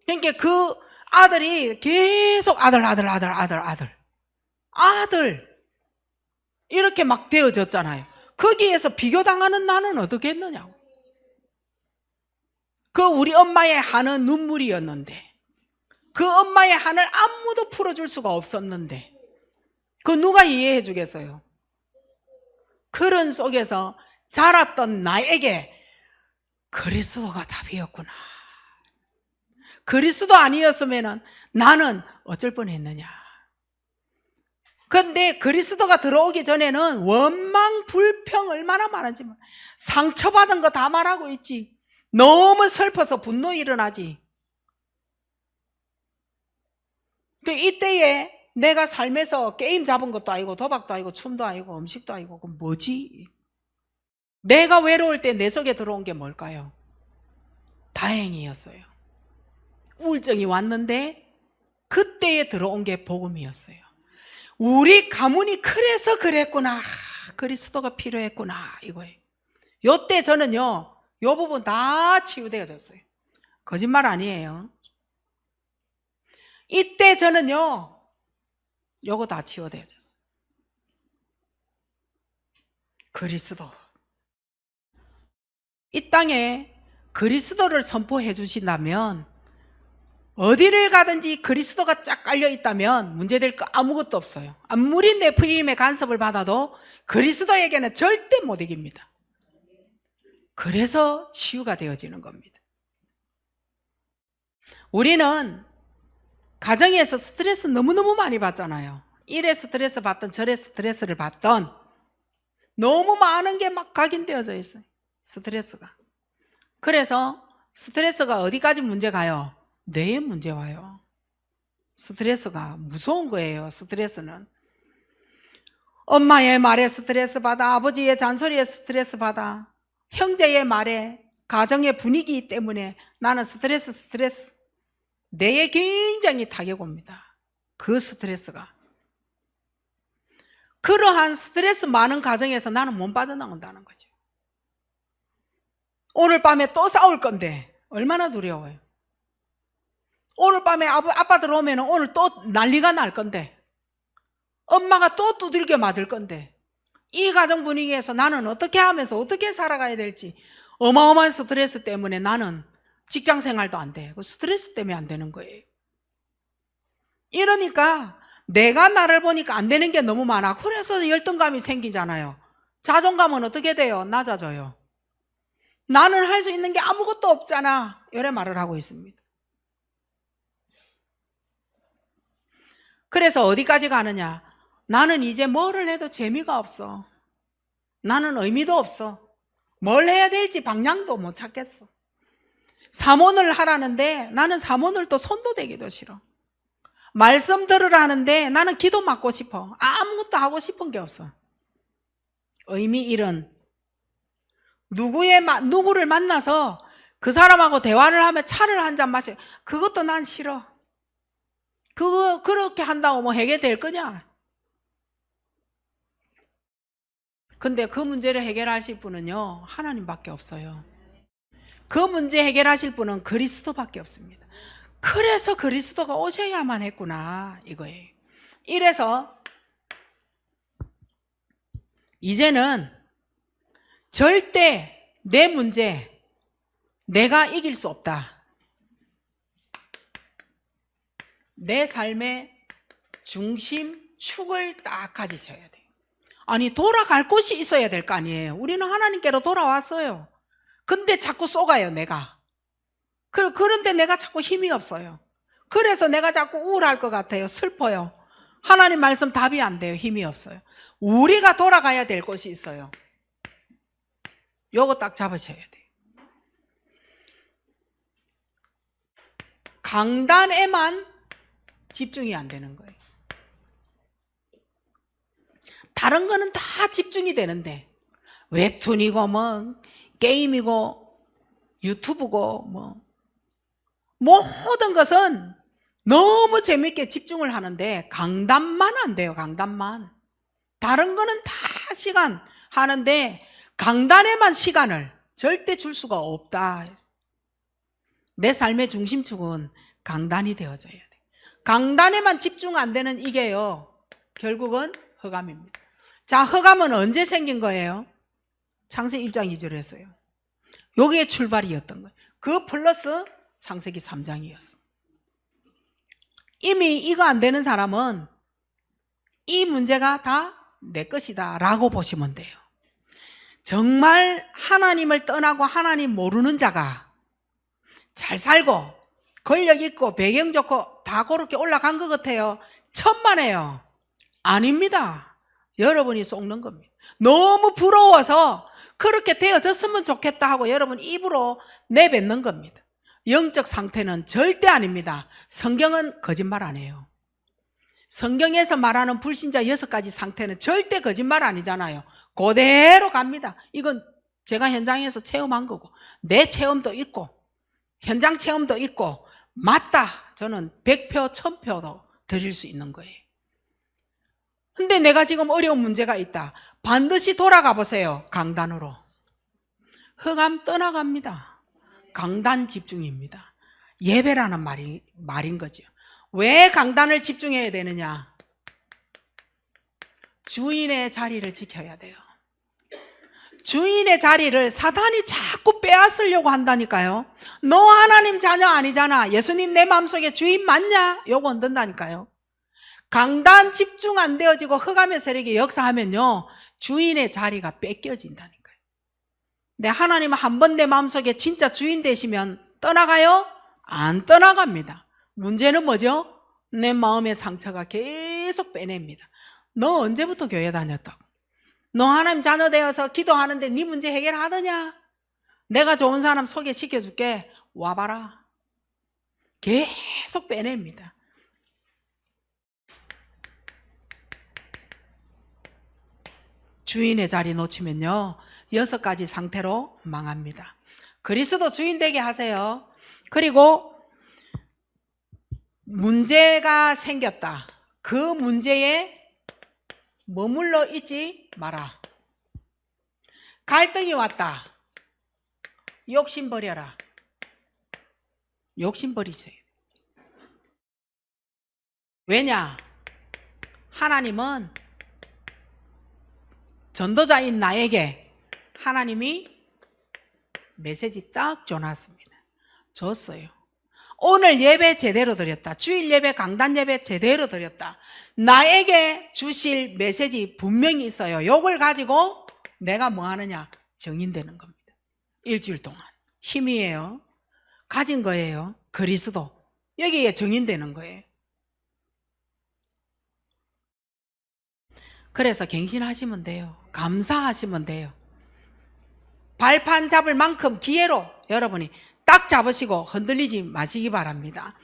그러니까 그 아들이 계속 아들 이렇게 막 되어졌잖아요. 거기에서 비교당하는 나는 어떻게 했느냐고. 그 우리 엄마의 한은 눈물이었는데, 그 엄마의 한을 아무도 풀어줄 수가 없었는데, 그 누가 이해해 주겠어요? 그런 속에서 자랐던 나에게 그리스도가 답이었구나. 그리스도 아니었으면 나는 어쩔 뻔했느냐. 그런데 그리스도가 들어오기 전에는 원망, 불평 얼마나 많은지, 상처받은 거 다 말하고 있지. 너무 슬퍼서 분노 일어나지. 이때에 내가 삶에서 게임 잡은 것도 아니고 도박도 아니고 춤도 아니고 음식도 아니고 그럼 뭐지? 내가 외로울 때 내 속에 들어온 게 뭘까요? 다행이었어요. 우울증이 왔는데 그때에 들어온 게 복음이었어요. 우리 가문이 그래서 그랬구나. 그리스도가 필요했구나 이거예요. 요때 저는요 요 부분 다 치유되어졌어요. 거짓말 아니에요. 이때 저는요 요거 다 치유되어졌어요. 그리스도. 이 땅에 그리스도를 선포해 주신다면 어디를 가든지 그리스도가 쫙 깔려 있다면 문제될 거 아무것도 없어요. 아무리 네피림의 간섭을 받아도 그리스도에게는 절대 못 이깁니다. 그래서 치유가 되어지는 겁니다. 우리는 가정에서 스트레스 너무너무 많이 받잖아요. 이래 스트레스 받던 저래 스트레스를 받던 너무 많은 게 막 각인되어져 있어요. 스트레스가. 그래서 스트레스가 어디까지 문제 가요? 뇌에 문제 와요. 스트레스가 무서운 거예요. 스트레스는 엄마의 말에 스트레스 받아, 아버지의 잔소리에 스트레스 받아, 형제의 말에, 가정의 분위기 때문에 나는 스트레스 뇌에 굉장히 타격 옵니다. 그 스트레스가. 그러한 스트레스 많은 가정에서 나는 못 빠져나온다는 거죠. 오늘 밤에 또 싸울 건데 얼마나 두려워요. 오늘 밤에 아빠 들어오면 오늘 또 난리가 날 건데, 엄마가 또 두들겨 맞을 건데, 이 가정 분위기에서 나는 어떻게 하면서 어떻게 살아가야 될지 어마어마한 스트레스 때문에 나는 직장 생활도 안 돼. 그 스트레스 때문에 안 되는 거예요. 이러니까 내가 나를 보니까 안 되는 게 너무 많아. 그래서 열등감이 생기잖아요. 자존감은 어떻게 돼요? 낮아져요. 나는 할 수 있는 게 아무것도 없잖아. 이래 말을 하고 있습니다. 그래서 어디까지 가느냐? 나는 이제 뭐를 해도 재미가 없어. 나는 의미도 없어. 뭘 해야 될지 방향도 못 찾겠어. 사모를 하라는데 나는 사모를 또 손도 대기도 싫어. 말씀 들으라는데 나는 기도 맡고 싶어. 아무것도 하고 싶은 게 없어. 의미 잃은, 누구를 만나서 그 사람하고 대화를 하면 차를 한 잔 마셔. 그것도 난 싫어. 그렇게 한다고 뭐 해결될 거냐? 근데 그 문제를 해결하실 분은요, 하나님밖에 없어요. 그 문제 해결하실 분은 그리스도밖에 없습니다. 그래서 그리스도가 오셔야만 했구나, 이거예요. 이래서 이제는 절대 내 문제 내가 이길 수 없다. 내 삶의 중심, 축을 딱 가지셔야 돼요. 아니, 돌아갈 곳이 있어야 될 거 아니에요. 우리는 하나님께로 돌아왔어요. 근데 자꾸 쏘가요, 내가. 그런데 내가 자꾸 힘이 없어요. 그래서 내가 자꾸 우울할 것 같아요. 슬퍼요. 하나님 말씀 답이 안 돼요. 힘이 없어요. 우리가 돌아가야 될 곳이 있어요. 요거 딱 잡으셔야 돼요. 강단에만 집중이 안 되는 거예요. 다른 거는 다 집중이 되는데 웹툰이고 뭐 게임이고 유튜브고 뭐 모든 것은 너무 재밌게 집중을 하는데 강단만 안 돼요. 강단만. 다른 거는 다 시간 하는데 강단에만 시간을 절대 줄 수가 없다. 내 삶의 중심축은 강단이 되어져야 돼. 강단에만 집중 안 되는 이게요, 결국은 흑암입니다. 자, 흑암은 언제 생긴 거예요? 창세기 1장 2절에서요. 여기에 출발이었던 거예요. 그 플러스 창세기 3장이었습니다. 이미 이거 안 되는 사람은 이 문제가 다 내 것이다 라고 보시면 돼요. 정말 하나님을 떠나고 하나님 모르는 자가 잘 살고 권력 있고 배경 좋고 다 그렇게 올라간 것 같아요. 천만에요. 아닙니다. 여러분이 속는 겁니다. 너무 부러워서 그렇게 되어졌으면 좋겠다 하고 여러분 입으로 내뱉는 겁니다. 영적 상태는 절대 아닙니다. 성경은 거짓말 안 해요. 성경에서 말하는 불신자 6가지 상태는 절대 거짓말 아니잖아요. 그대로 갑니다. 이건 제가 현장에서 체험한 거고 내 체험도 있고 현장 체험도 있고 맞다. 저는 100표 1000표도 드릴 수 있는 거예요. 근데 내가 지금 어려운 문제가 있다. 반드시 돌아가 보세요. 강단으로. 흑암 떠나갑니다. 강단 집중입니다. 예배라는 말인 거죠. 왜 강단을 집중해야 되느냐? 주인의 자리를 지켜야 돼요. 주인의 자리를 사단이 자꾸 빼앗으려고 한다니까요. 너 하나님 자녀 아니잖아. 예수님 내 마음속에 주인 맞냐? 요거 흔든다니까요. 강단 집중 안 되어지고 흑암의 세력이 역사하면요, 주인의 자리가 뺏겨진다니까요. 근데 하나님은 한번 내 마음속에 진짜 주인 되시면 떠나가요? 안 떠나갑니다. 문제는 뭐죠? 내 마음의 상처가 계속 빼냅니다. 너 언제부터 교회 다녔다고? 너 하나님 자녀 되어서 기도하는데 네 문제 해결하더냐? 내가 좋은 사람 소개시켜줄게. 와봐라. 계속 빼냅니다. 주인의 자리 놓치면요 6가지 상태로 망합니다. 그리스도 주인 되게 하세요. 그리고 문제가 생겼다. 그 문제에 머물러 있지 마라. 갈등이 왔다. 욕심 버려라. 욕심 버리세요. 왜냐? 하나님은 전도자인 나에게 하나님이 메시지 딱 줘놨습니다. 줬어요. 오늘 예배 제대로 드렸다. 주일 예배, 강단 예배 제대로 드렸다. 나에게 주실 메시지 분명히 있어요. 요걸 가지고 내가 뭐 하느냐? 정인되는 겁니다. 일주일 동안. 힘이에요. 가진 거예요. 그리스도. 여기에 정인되는 거예요. 그래서 갱신하시면 돼요. 감사하시면 돼요. 발판 잡을 만큼 기회로 여러분이 딱 잡으시고 흔들리지 마시기 바랍니다.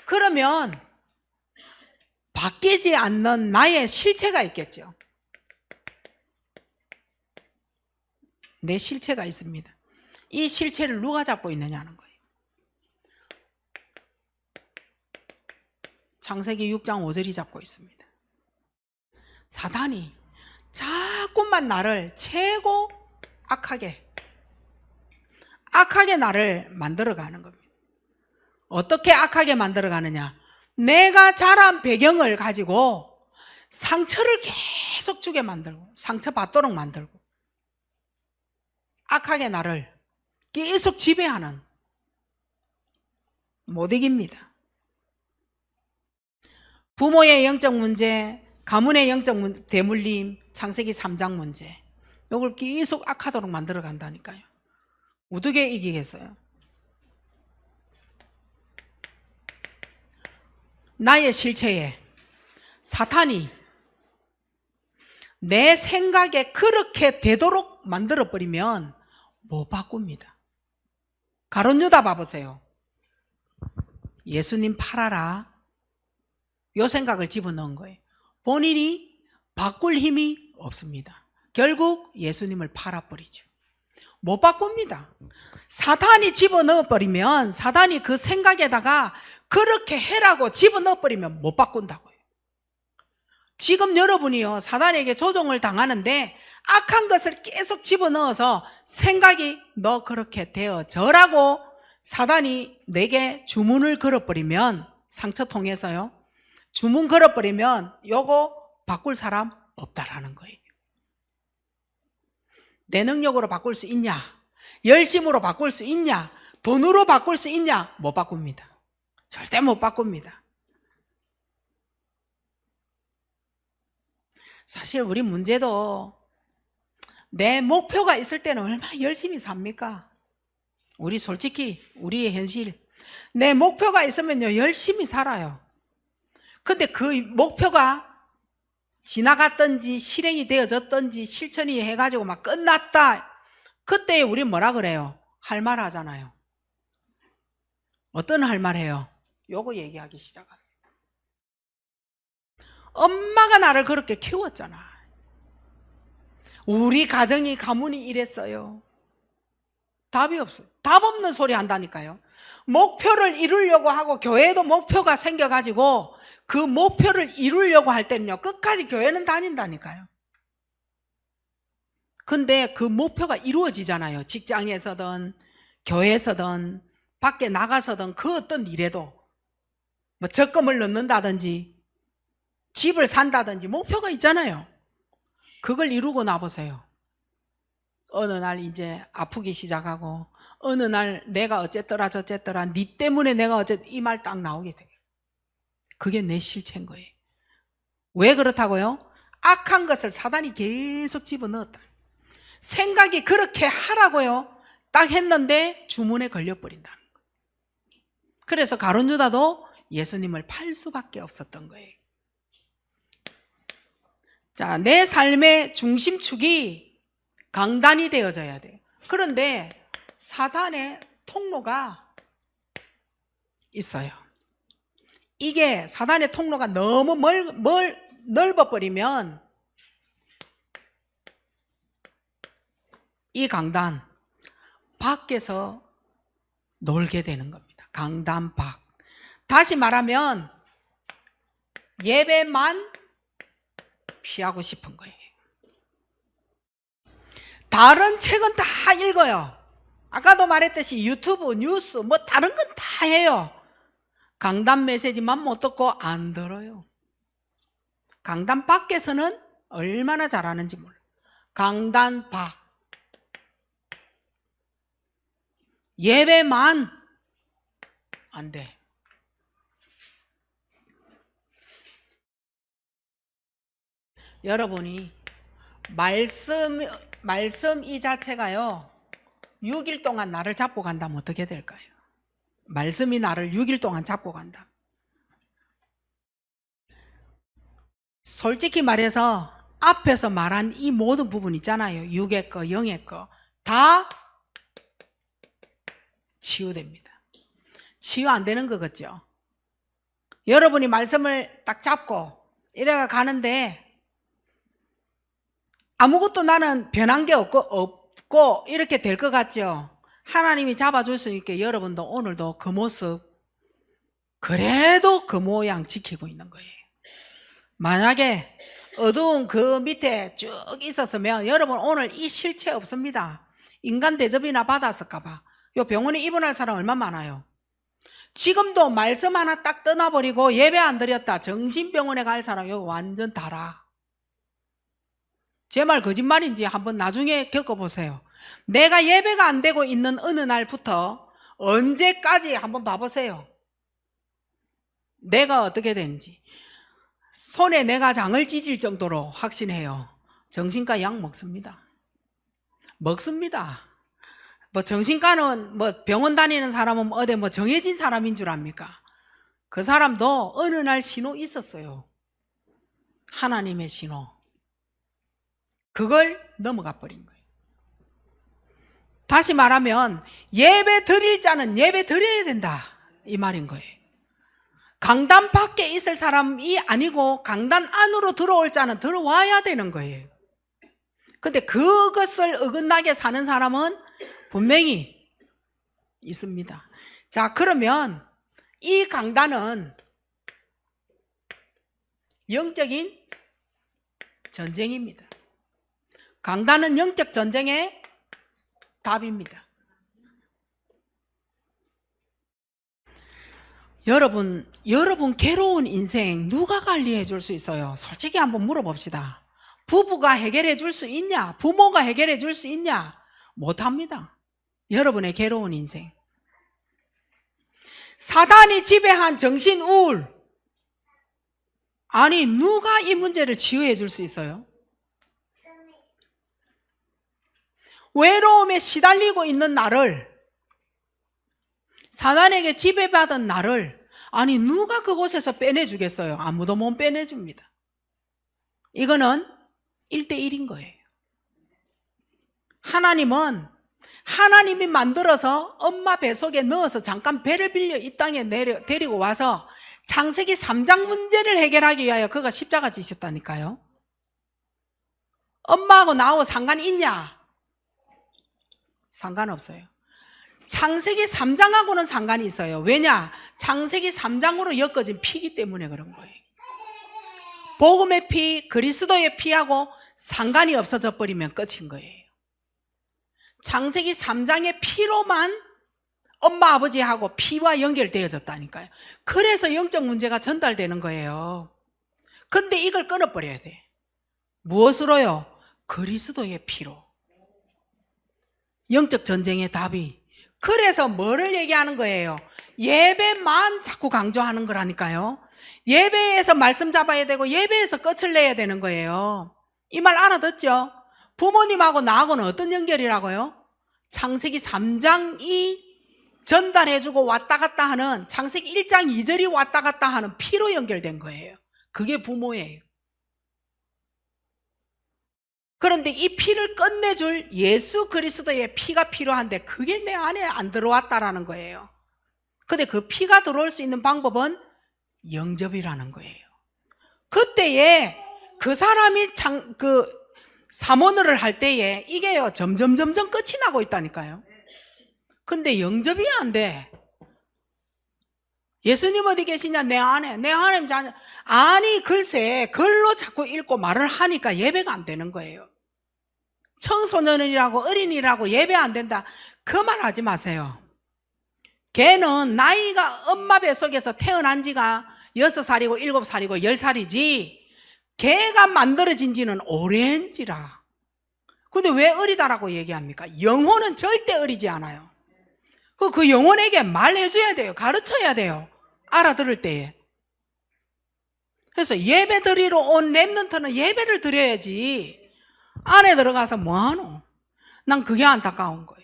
그러면 바뀌지 않는 나의 실체가 있겠죠. 내 실체가 있습니다. 이 실체를 누가 잡고 있느냐는 거예요. 창세기 6장 5절이 잡고 있습니다. 사단이 자꾸만 나를 최고 악하게 나를 만들어가는 겁니다. 어떻게 악하게 만들어가느냐? 내가 자란 배경을 가지고 상처를 계속 주게 만들고 상처 받도록 만들고 악하게 나를 계속 지배하는, 못 이깁니다. 부모의 영적 문제, 가문의 영적 문제, 대물림, 창세기 3장 문제, 이걸 계속 악하도록 만들어 간다니까요. 어떻게 이기겠어요? 나의 실체에 사탄이 내 생각에 그렇게 되도록 만들어버리면 못 바꿉니다. 가룟 유다 봐보세요. 예수님 팔아라, 요 생각을 집어넣은 거예요. 본인이 바꿀 힘이 없습니다. 결국 예수님을 팔아버리죠. 못 바꿉니다. 사탄이 집어넣어버리면, 사탄이 그 생각에다가 그렇게 해라고 집어넣어버리면 못 바꾼다고요. 지금 여러분이요, 사탄에게 조종을 당하는데 악한 것을 계속 집어넣어서 생각이 너 그렇게 되어져라고 사탄이 내게 주문을 걸어버리면, 상처통해서요, 주문 걸어버리면 요거 바꿀 사람 없다라는 거예요. 내 능력으로 바꿀 수 있냐? 열심으로 바꿀 수 있냐? 돈으로 바꿀 수 있냐? 못 바꿉니다. 절대 못 바꿉니다. 사실 우리 문제도 내 목표가 있을 때는 얼마나 열심히 삽니까? 우리 솔직히 우리의 현실, 내 목표가 있으면요 열심히 살아요. 근데 그 목표가 지나갔든지 실행이 되어졌든지 실천이 해가지고 막 끝났다, 그때 우리 뭐라 그래요? 할 말 하잖아요. 어떤 할 말 해요? 요거 얘기하기 시작합니다. 엄마가 나를 그렇게 키웠잖아. 우리 가정이 가문이 이랬어요. 답이 없어요. 답 없는 소리 한다니까요. 목표를 이루려고 하고 교회도 목표가 생겨가지고 그 목표를 이루려고 할 때는요 끝까지 교회는 다닌다니까요. 근데 그 목표가 이루어지잖아요. 직장에서든 교회에서든 밖에 나가서든 그 어떤 일에도 뭐 적금을 넣는다든지 집을 산다든지 목표가 있잖아요. 그걸 이루고 나보세요. 어느 날 이제 아프기 시작하고, 어느 날 내가 어쨌더라 저쨌더라, 니 때문에 내가 어쨌, 이 말 딱 나오게 돼요. 그게 내 실체인 거예요. 왜 그렇다고요? 악한 것을 사단이 계속 집어넣었다. 생각이 그렇게 하라고요 딱 했는데 주문에 걸려버린다는 거예요. 그래서 가룟 유다도 예수님을 팔 수밖에 없었던 거예요. 자, 내 삶의 중심축이 강단이 되어져야 돼요. 그런데 사단의 통로가 있어요. 이게 사단의 통로가 너무 넓어버리면 이 강단 밖에서 놀게 되는 겁니다. 강단 밖. 다시 말하면 예배만 피하고 싶은 거예요. 다른 책은 다 읽어요. 아까도 말했듯이 유튜브, 뉴스, 뭐 다른 건 다 해요. 강단 메시지만 못 듣고 안 들어요. 강단 밖에서는 얼마나 잘하는지 몰라요. 강단 밖. 예배만 안 돼. 여러분이 말씀 이 자체가요 6일 동안 나를 잡고 간다면 어떻게 될까요? 말씀이 나를 6일 동안 잡고 간다. 솔직히 말해서 앞에서 말한 이 모든 부분 있잖아요. 육의 거, 영의 거 다 치유됩니다. 치유 안 되는 거겠죠. 여러분이 말씀을 딱 잡고 이래가 가는데 아무것도 나는 변한 게 없고 이렇게 될 것 같죠. 하나님이 잡아줄 수 있게 여러분도 오늘도 그 모습, 그래도 그 모양 지키고 있는 거예요. 만약에 어두운 그 밑에 쭉 있었으면 여러분 오늘 이 실체 없습니다. 인간 대접이나 받았을까 봐. 요 병원에 입원할 사람 얼마 많아요. 지금도 말씀 하나 딱 떠나버리고 예배 안 드렸다 정신병원에 갈 사람 여기 완전 달아. 제 말 거짓말인지 한번 나중에 겪어보세요. 내가 예배가 안 되고 있는 어느 날부터 언제까지 한번 봐보세요. 내가 어떻게 되는지. 손에 내가 장을 찢을 정도로 확신해요. 정신과 약 먹습니다. 먹습니다. 뭐 정신과는 뭐 병원 다니는 사람은 어디 뭐 정해진 사람인 줄 압니까? 그 사람도 어느 날 신호 있었어요. 하나님의 신호. 그걸 넘어가 버린 거예요. 다시 말하면 예배 드릴 자는 예배 드려야 된다, 이 말인 거예요. 강단 밖에 있을 사람이 아니고 강단 안으로 들어올 자는 들어와야 되는 거예요. 근데 그것을 어긋나게 사는 사람은 분명히 있습니다. 자, 그러면 이 강단은 영적인 전쟁입니다. 강단은 영적 전쟁의 답입니다. 여러분 괴로운 인생 누가 관리해 줄 수 있어요? 솔직히 한번 물어봅시다. 부부가 해결해 줄 수 있냐? 부모가 해결해 줄 수 있냐? 못합니다. 여러분의 괴로운 인생. 사단이 지배한 정신 우울. 아니, 누가 이 문제를 치유해 줄 수 있어요? 외로움에 시달리고 있는 나를, 사단에게 지배받은 나를, 아니, 누가 그곳에서 빼내주겠어요? 아무도 못 빼내줍니다. 이거는 1대1인 거예요. 하나님은 하나님이 만들어서 엄마 뱃속에 넣어서 잠깐 배를 빌려 이 땅에 데리고 와서 창세기 3장 문제를 해결하기 위하여 그가 십자가 지셨다니까요. 엄마하고 나하고 상관이 있냐? 상관없어요. 창세기 3장하고는 상관이 있어요. 왜냐? 창세기 3장으로 엮어진 피기 때문에 그런 거예요. 복음의 피, 그리스도의 피하고 상관이 없어져 버리면 끝인 거예요. 창세기 3장의 피로만 엄마 아버지하고 피와 연결되어졌다니까요. 그래서 영적 문제가 전달되는 거예요. 근데 이걸 끊어버려야 돼. 무엇으로요? 그리스도의 피로. 영적 전쟁의 답이. 그래서 뭐를 얘기하는 거예요? 예배만 자꾸 강조하는 거라니까요. 예배에서 말씀 잡아야 되고 예배에서 끝을 내야 되는 거예요. 이 말 알아듣죠? 부모님하고 나하고는 어떤 연결이라고요? 창세기 3장이 전달해주고 왔다 갔다 하는, 창세기 1장 2절이 왔다 갔다 하는 피로 연결된 거예요. 그게 부모예요. 그런데 이 피를 끝내줄 예수 그리스도의 피가 필요한데 그게 내 안에 안 들어왔다라는 거예요. 근데 그 피가 들어올 수 있는 방법은 영접이라는 거예요. 그때에 그 사람이 사모늘을 할 때에 이게요, 점점 끝이 나고 있다니까요. 근데 영접이 안 돼. 예수님 어디 계시냐? 내 안에. 내 하나님 자녀. 아니, 글쎄, 글로 자꾸 읽고 말을 하니까 예배가 안 되는 거예요. 청소년이라고 어린이라고 예배 안 된다. 그 말 하지 마세요. 걔는 나이가 엄마 뱃속에서 태어난 지가 6살이고 7살이고 10살이지 걔가 만들어진 지는 오랜지라. 근데 왜 어리다라고 얘기합니까? 영혼은 절대 어리지 않아요. 그 영혼에게 말해줘야 돼요. 가르쳐야 돼요. 알아들을 때에. 그래서 예배 드리러 온 렘넌트는 예배를 드려야지. 안에 들어가서 뭐하노? 난 그게 안타까운 거예요.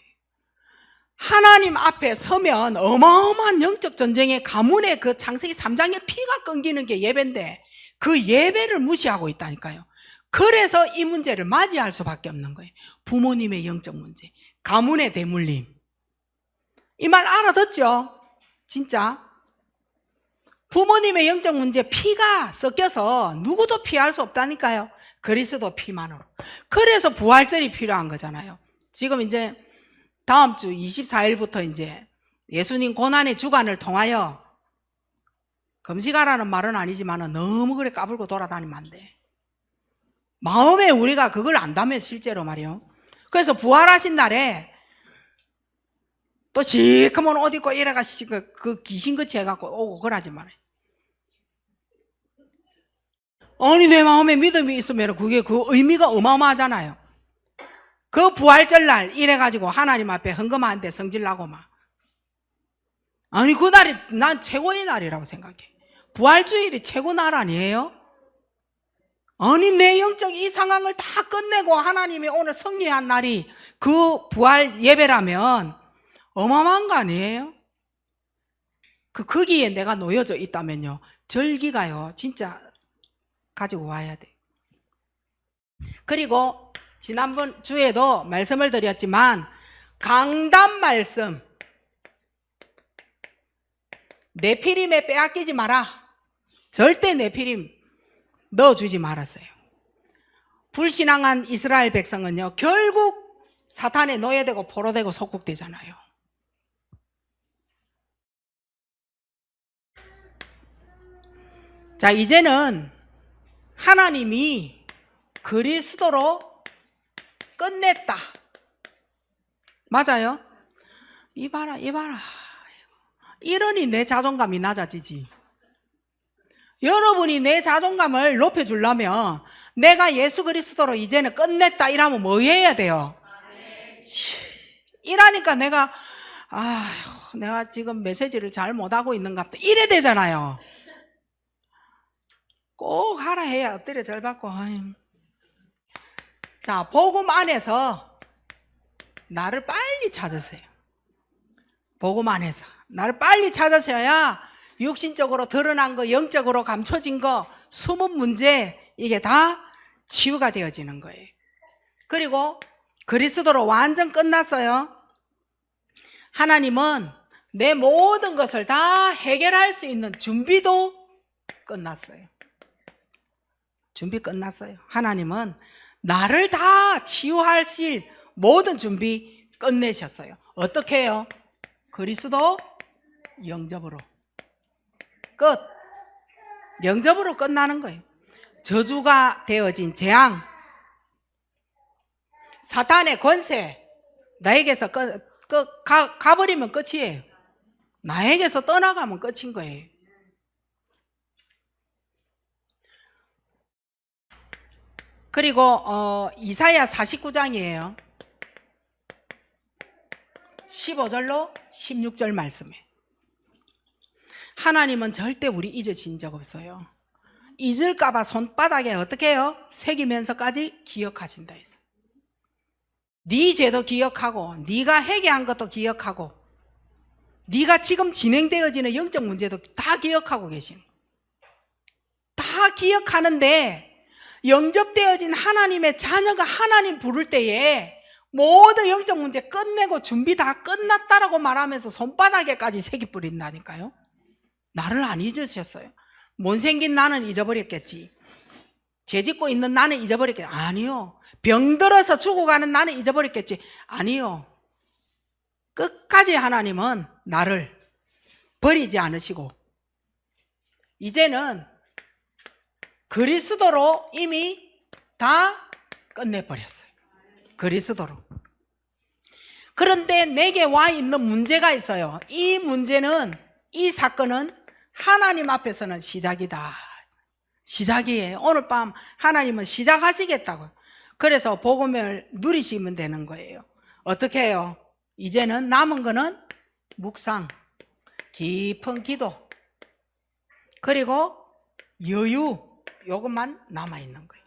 하나님 앞에 서면 어마어마한 영적 전쟁의 가문의 그 창세기 3장의 피가 끊기는 게 예배인데 그 예배를 무시하고 있다니까요. 그래서 이 문제를 맞이할 수밖에 없는 거예요. 부모님의 영적 문제, 가문의 대물림. 이 말 알아듣죠? 진짜 부모님의 영적 문제, 피가 섞여서 누구도 피할 수 없다니까요. 그리스도 피만으로. 그래서 부활절이 필요한 거잖아요. 지금 이제 다음 주 24일부터 이제 예수님 고난의 주간을 통하여, 금식하라는 말은 아니지만 너무 그래 까불고 돌아다니면 안 돼. 마음에 우리가 그걸 안다면 실제로 말이요. 그래서 부활하신 날에 또 시커먼 옷 입고 이래가지고 그 귀신같이 해갖고 오고 그러지 말아요. 아니, 내 마음에 믿음이 있으면 그게 그 의미가 어마어마하잖아요. 그 부활절 날 이래가지고 하나님 앞에 헌금하는데 성질나고 막. 아니, 그 날이 난 최고의 날이라고 생각해. 부활주일이 최고 날 아니에요? 아니, 내 영적 이 상황을 다 끝내고 하나님이 오늘 승리한 날이 그 부활 예배라면 어마어마한 거 아니에요? 거기에 내가 놓여져 있다면요, 절기가요, 진짜 가지고 와야 돼. 그리고 지난번 주에도 말씀을 드렸지만 강단 말씀, 네피림에 빼앗기지 마라. 절대 네피림 넣어주지 말았어요. 불신앙한 이스라엘 백성은요, 결국 사탄에 노예되고 포로되고 속국되잖아요. 자, 이제는 하나님이 그리스도로 끝냈다. 맞아요? 이봐라. 이러니 내 자존감이 낮아지지. 여러분이 내 자존감을 높여주려면 내가 예수 그리스도로 이제는 끝냈다 이러면 뭐 해야 돼요? 이러니까 내가 지금 메시지를 잘 못하고 있는가 보다 이래 되잖아요. 꼭 하라 해야 엎드려 절 받고. 자, 복음 안에서 나를 빨리 찾으세요. 복음 안에서 나를 빨리 찾으셔야 육신적으로 드러난 거, 영적으로 감춰진 거, 숨은 문제, 이게 다 치유가 되어지는 거예요. 그리고 그리스도로 완전 끝났어요. 하나님은 내 모든 것을 다 해결할 수 있는 준비도 끝났어요. 준비 끝났어요. 하나님은 나를 다 치유하실 모든 준비 끝내셨어요. 어떻게 해요? 그리스도 영접으로 끝. 영접으로 끝나는 거예요. 저주가 되어진 재앙, 사탄의 권세, 나에게서 가버리면 끝이에요. 나에게서 떠나가면 끝인 거예요. 그리고 이사야 49장이에요. 15절로 16절 말씀에 하나님은 절대 우리 잊으신 적 없어요. 잊을까봐 손바닥에 어떻게 해요? 새기면서까지 기억하신다 했어요. 네 죄도 기억하고 네가 회개한 것도 기억하고 네가 지금 진행되어지는 영적 문제도 다 기억하고 계신, 다 기억하는데 영접되어진 하나님의 자녀가 하나님 부를 때에 모든 영적 문제 끝내고 준비 다 끝났다라고 말하면서 손바닥에까지 새기 뿌린다니까요. 나를 안 잊으셨어요. 못생긴 나는 잊어버렸겠지. 죄짓고 있는 나는 잊어버렸겠지. 아니요. 병들어서 죽어가는 나는 잊어버렸겠지. 아니요. 끝까지 하나님은 나를 버리지 않으시고 이제는 그리스도로 이미 다 끝내버렸어요. 그리스도로. 그런데 내게 와 있는 문제가 있어요. 이 문제는, 이 사건은 하나님 앞에서는 시작이다. 시작이에요. 오늘 밤 하나님은 시작하시겠다고요. 그래서 복음을 누리시면 되는 거예요. 어떻게 해요? 이제는 남은 거는 묵상, 깊은 기도, 그리고 여유, 이것만 남아있는 거예요.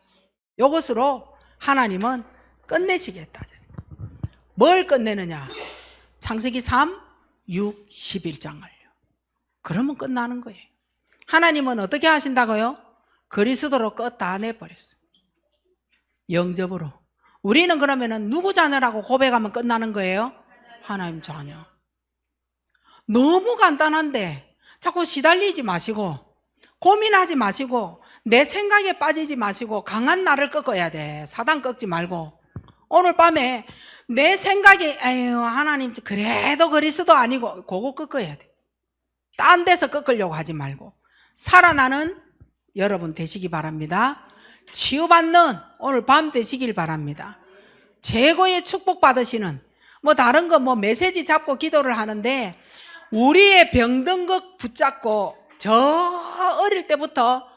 이것으로 하나님은 끝내시겠다. 뭘 끝내느냐? 창세기 3, 6, 11장을요. 그러면 끝나는 거예요. 하나님은 어떻게 하신다고요? 그리스도로 끝 다 내버렸어요. 영접으로. 우리는 그러면은 누구 자녀라고 고백하면 끝나는 거예요? 하나님 자녀. 너무 간단한데 자꾸 시달리지 마시고 고민하지 마시고 내 생각에 빠지지 마시고 강한 나를 꺾어야 돼. 사단 꺾지 말고 오늘 밤에 내 생각이 에휴 하나님 그래도 그리스도 아니고 그거 꺾어야 돼. 딴 데서 꺾으려고 하지 말고 살아나는 여러분 되시기 바랍니다. 치유받는 오늘 밤 되시길 바랍니다. 최고의 축복 받으시는 다른 거 메시지 잡고 기도를 하는데 우리의 병든 것 붙잡고 저 어릴 때부터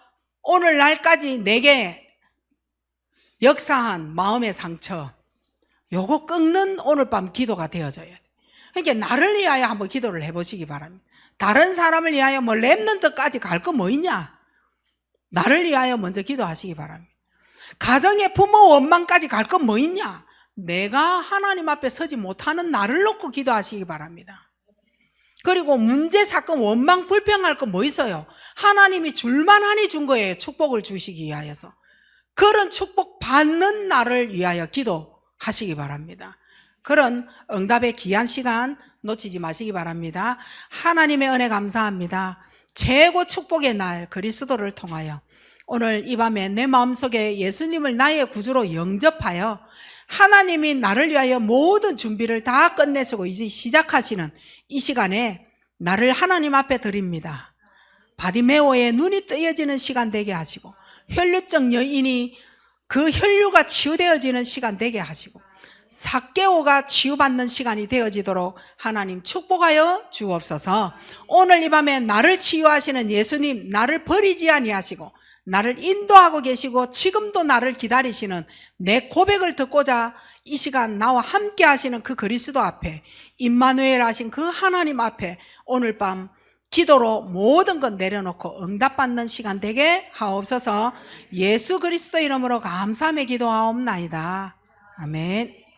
오늘날까지 내게 역사한 마음의 상처 요거 꺾는 오늘 밤 기도가 되어져야 돼. 그러니까 나를 위하여 한번 기도를 해보시기 바랍니다. 다른 사람을 위하여 렘넌트까지 갈 거 뭐 있냐? 나를 위하여 먼저 기도하시기 바랍니다. 가정의 부모 원망까지 갈 건 뭐 있냐? 내가 하나님 앞에 서지 못하는 나를 놓고 기도하시기 바랍니다. 그리고 문제, 사건, 원망, 불평할 거 뭐 있어요? 하나님이 줄만하니 준 거예요. 축복을 주시기 위하여서. 그런 축복 받는 날을 위하여 기도하시기 바랍니다. 그런 응답의 귀한 시간 놓치지 마시기 바랍니다. 하나님의 은혜 감사합니다. 최고 축복의 날 그리스도를 통하여 오늘 이 밤에 내 마음속에 예수님을 나의 구주로 영접하여 하나님이 나를 위하여 모든 준비를 다 끝내시고 이제 시작하시는 이 시간에 나를 하나님 앞에 드립니다. 바디메오의 눈이 뜨여지는 시간 되게 하시고 혈류증 여인이 그 혈류가 치유되어지는 시간 되게 하시고 삭개오가 치유받는 시간이 되어지도록 하나님 축복하여 주옵소서. 오늘 이 밤에 나를 치유하시는 예수님, 나를 버리지 아니하시고 나를 인도하고 계시고 지금도 나를 기다리시는 내 고백을 듣고자 이 시간 나와 함께 하시는 그 그리스도 앞에 임마누엘 하신 그 하나님 앞에 오늘 밤 기도로 모든 것 내려놓고 응답받는 시간 되게 하옵소서. 예수 그리스도 이름으로 감사하며 기도하옵나이다. 아멘.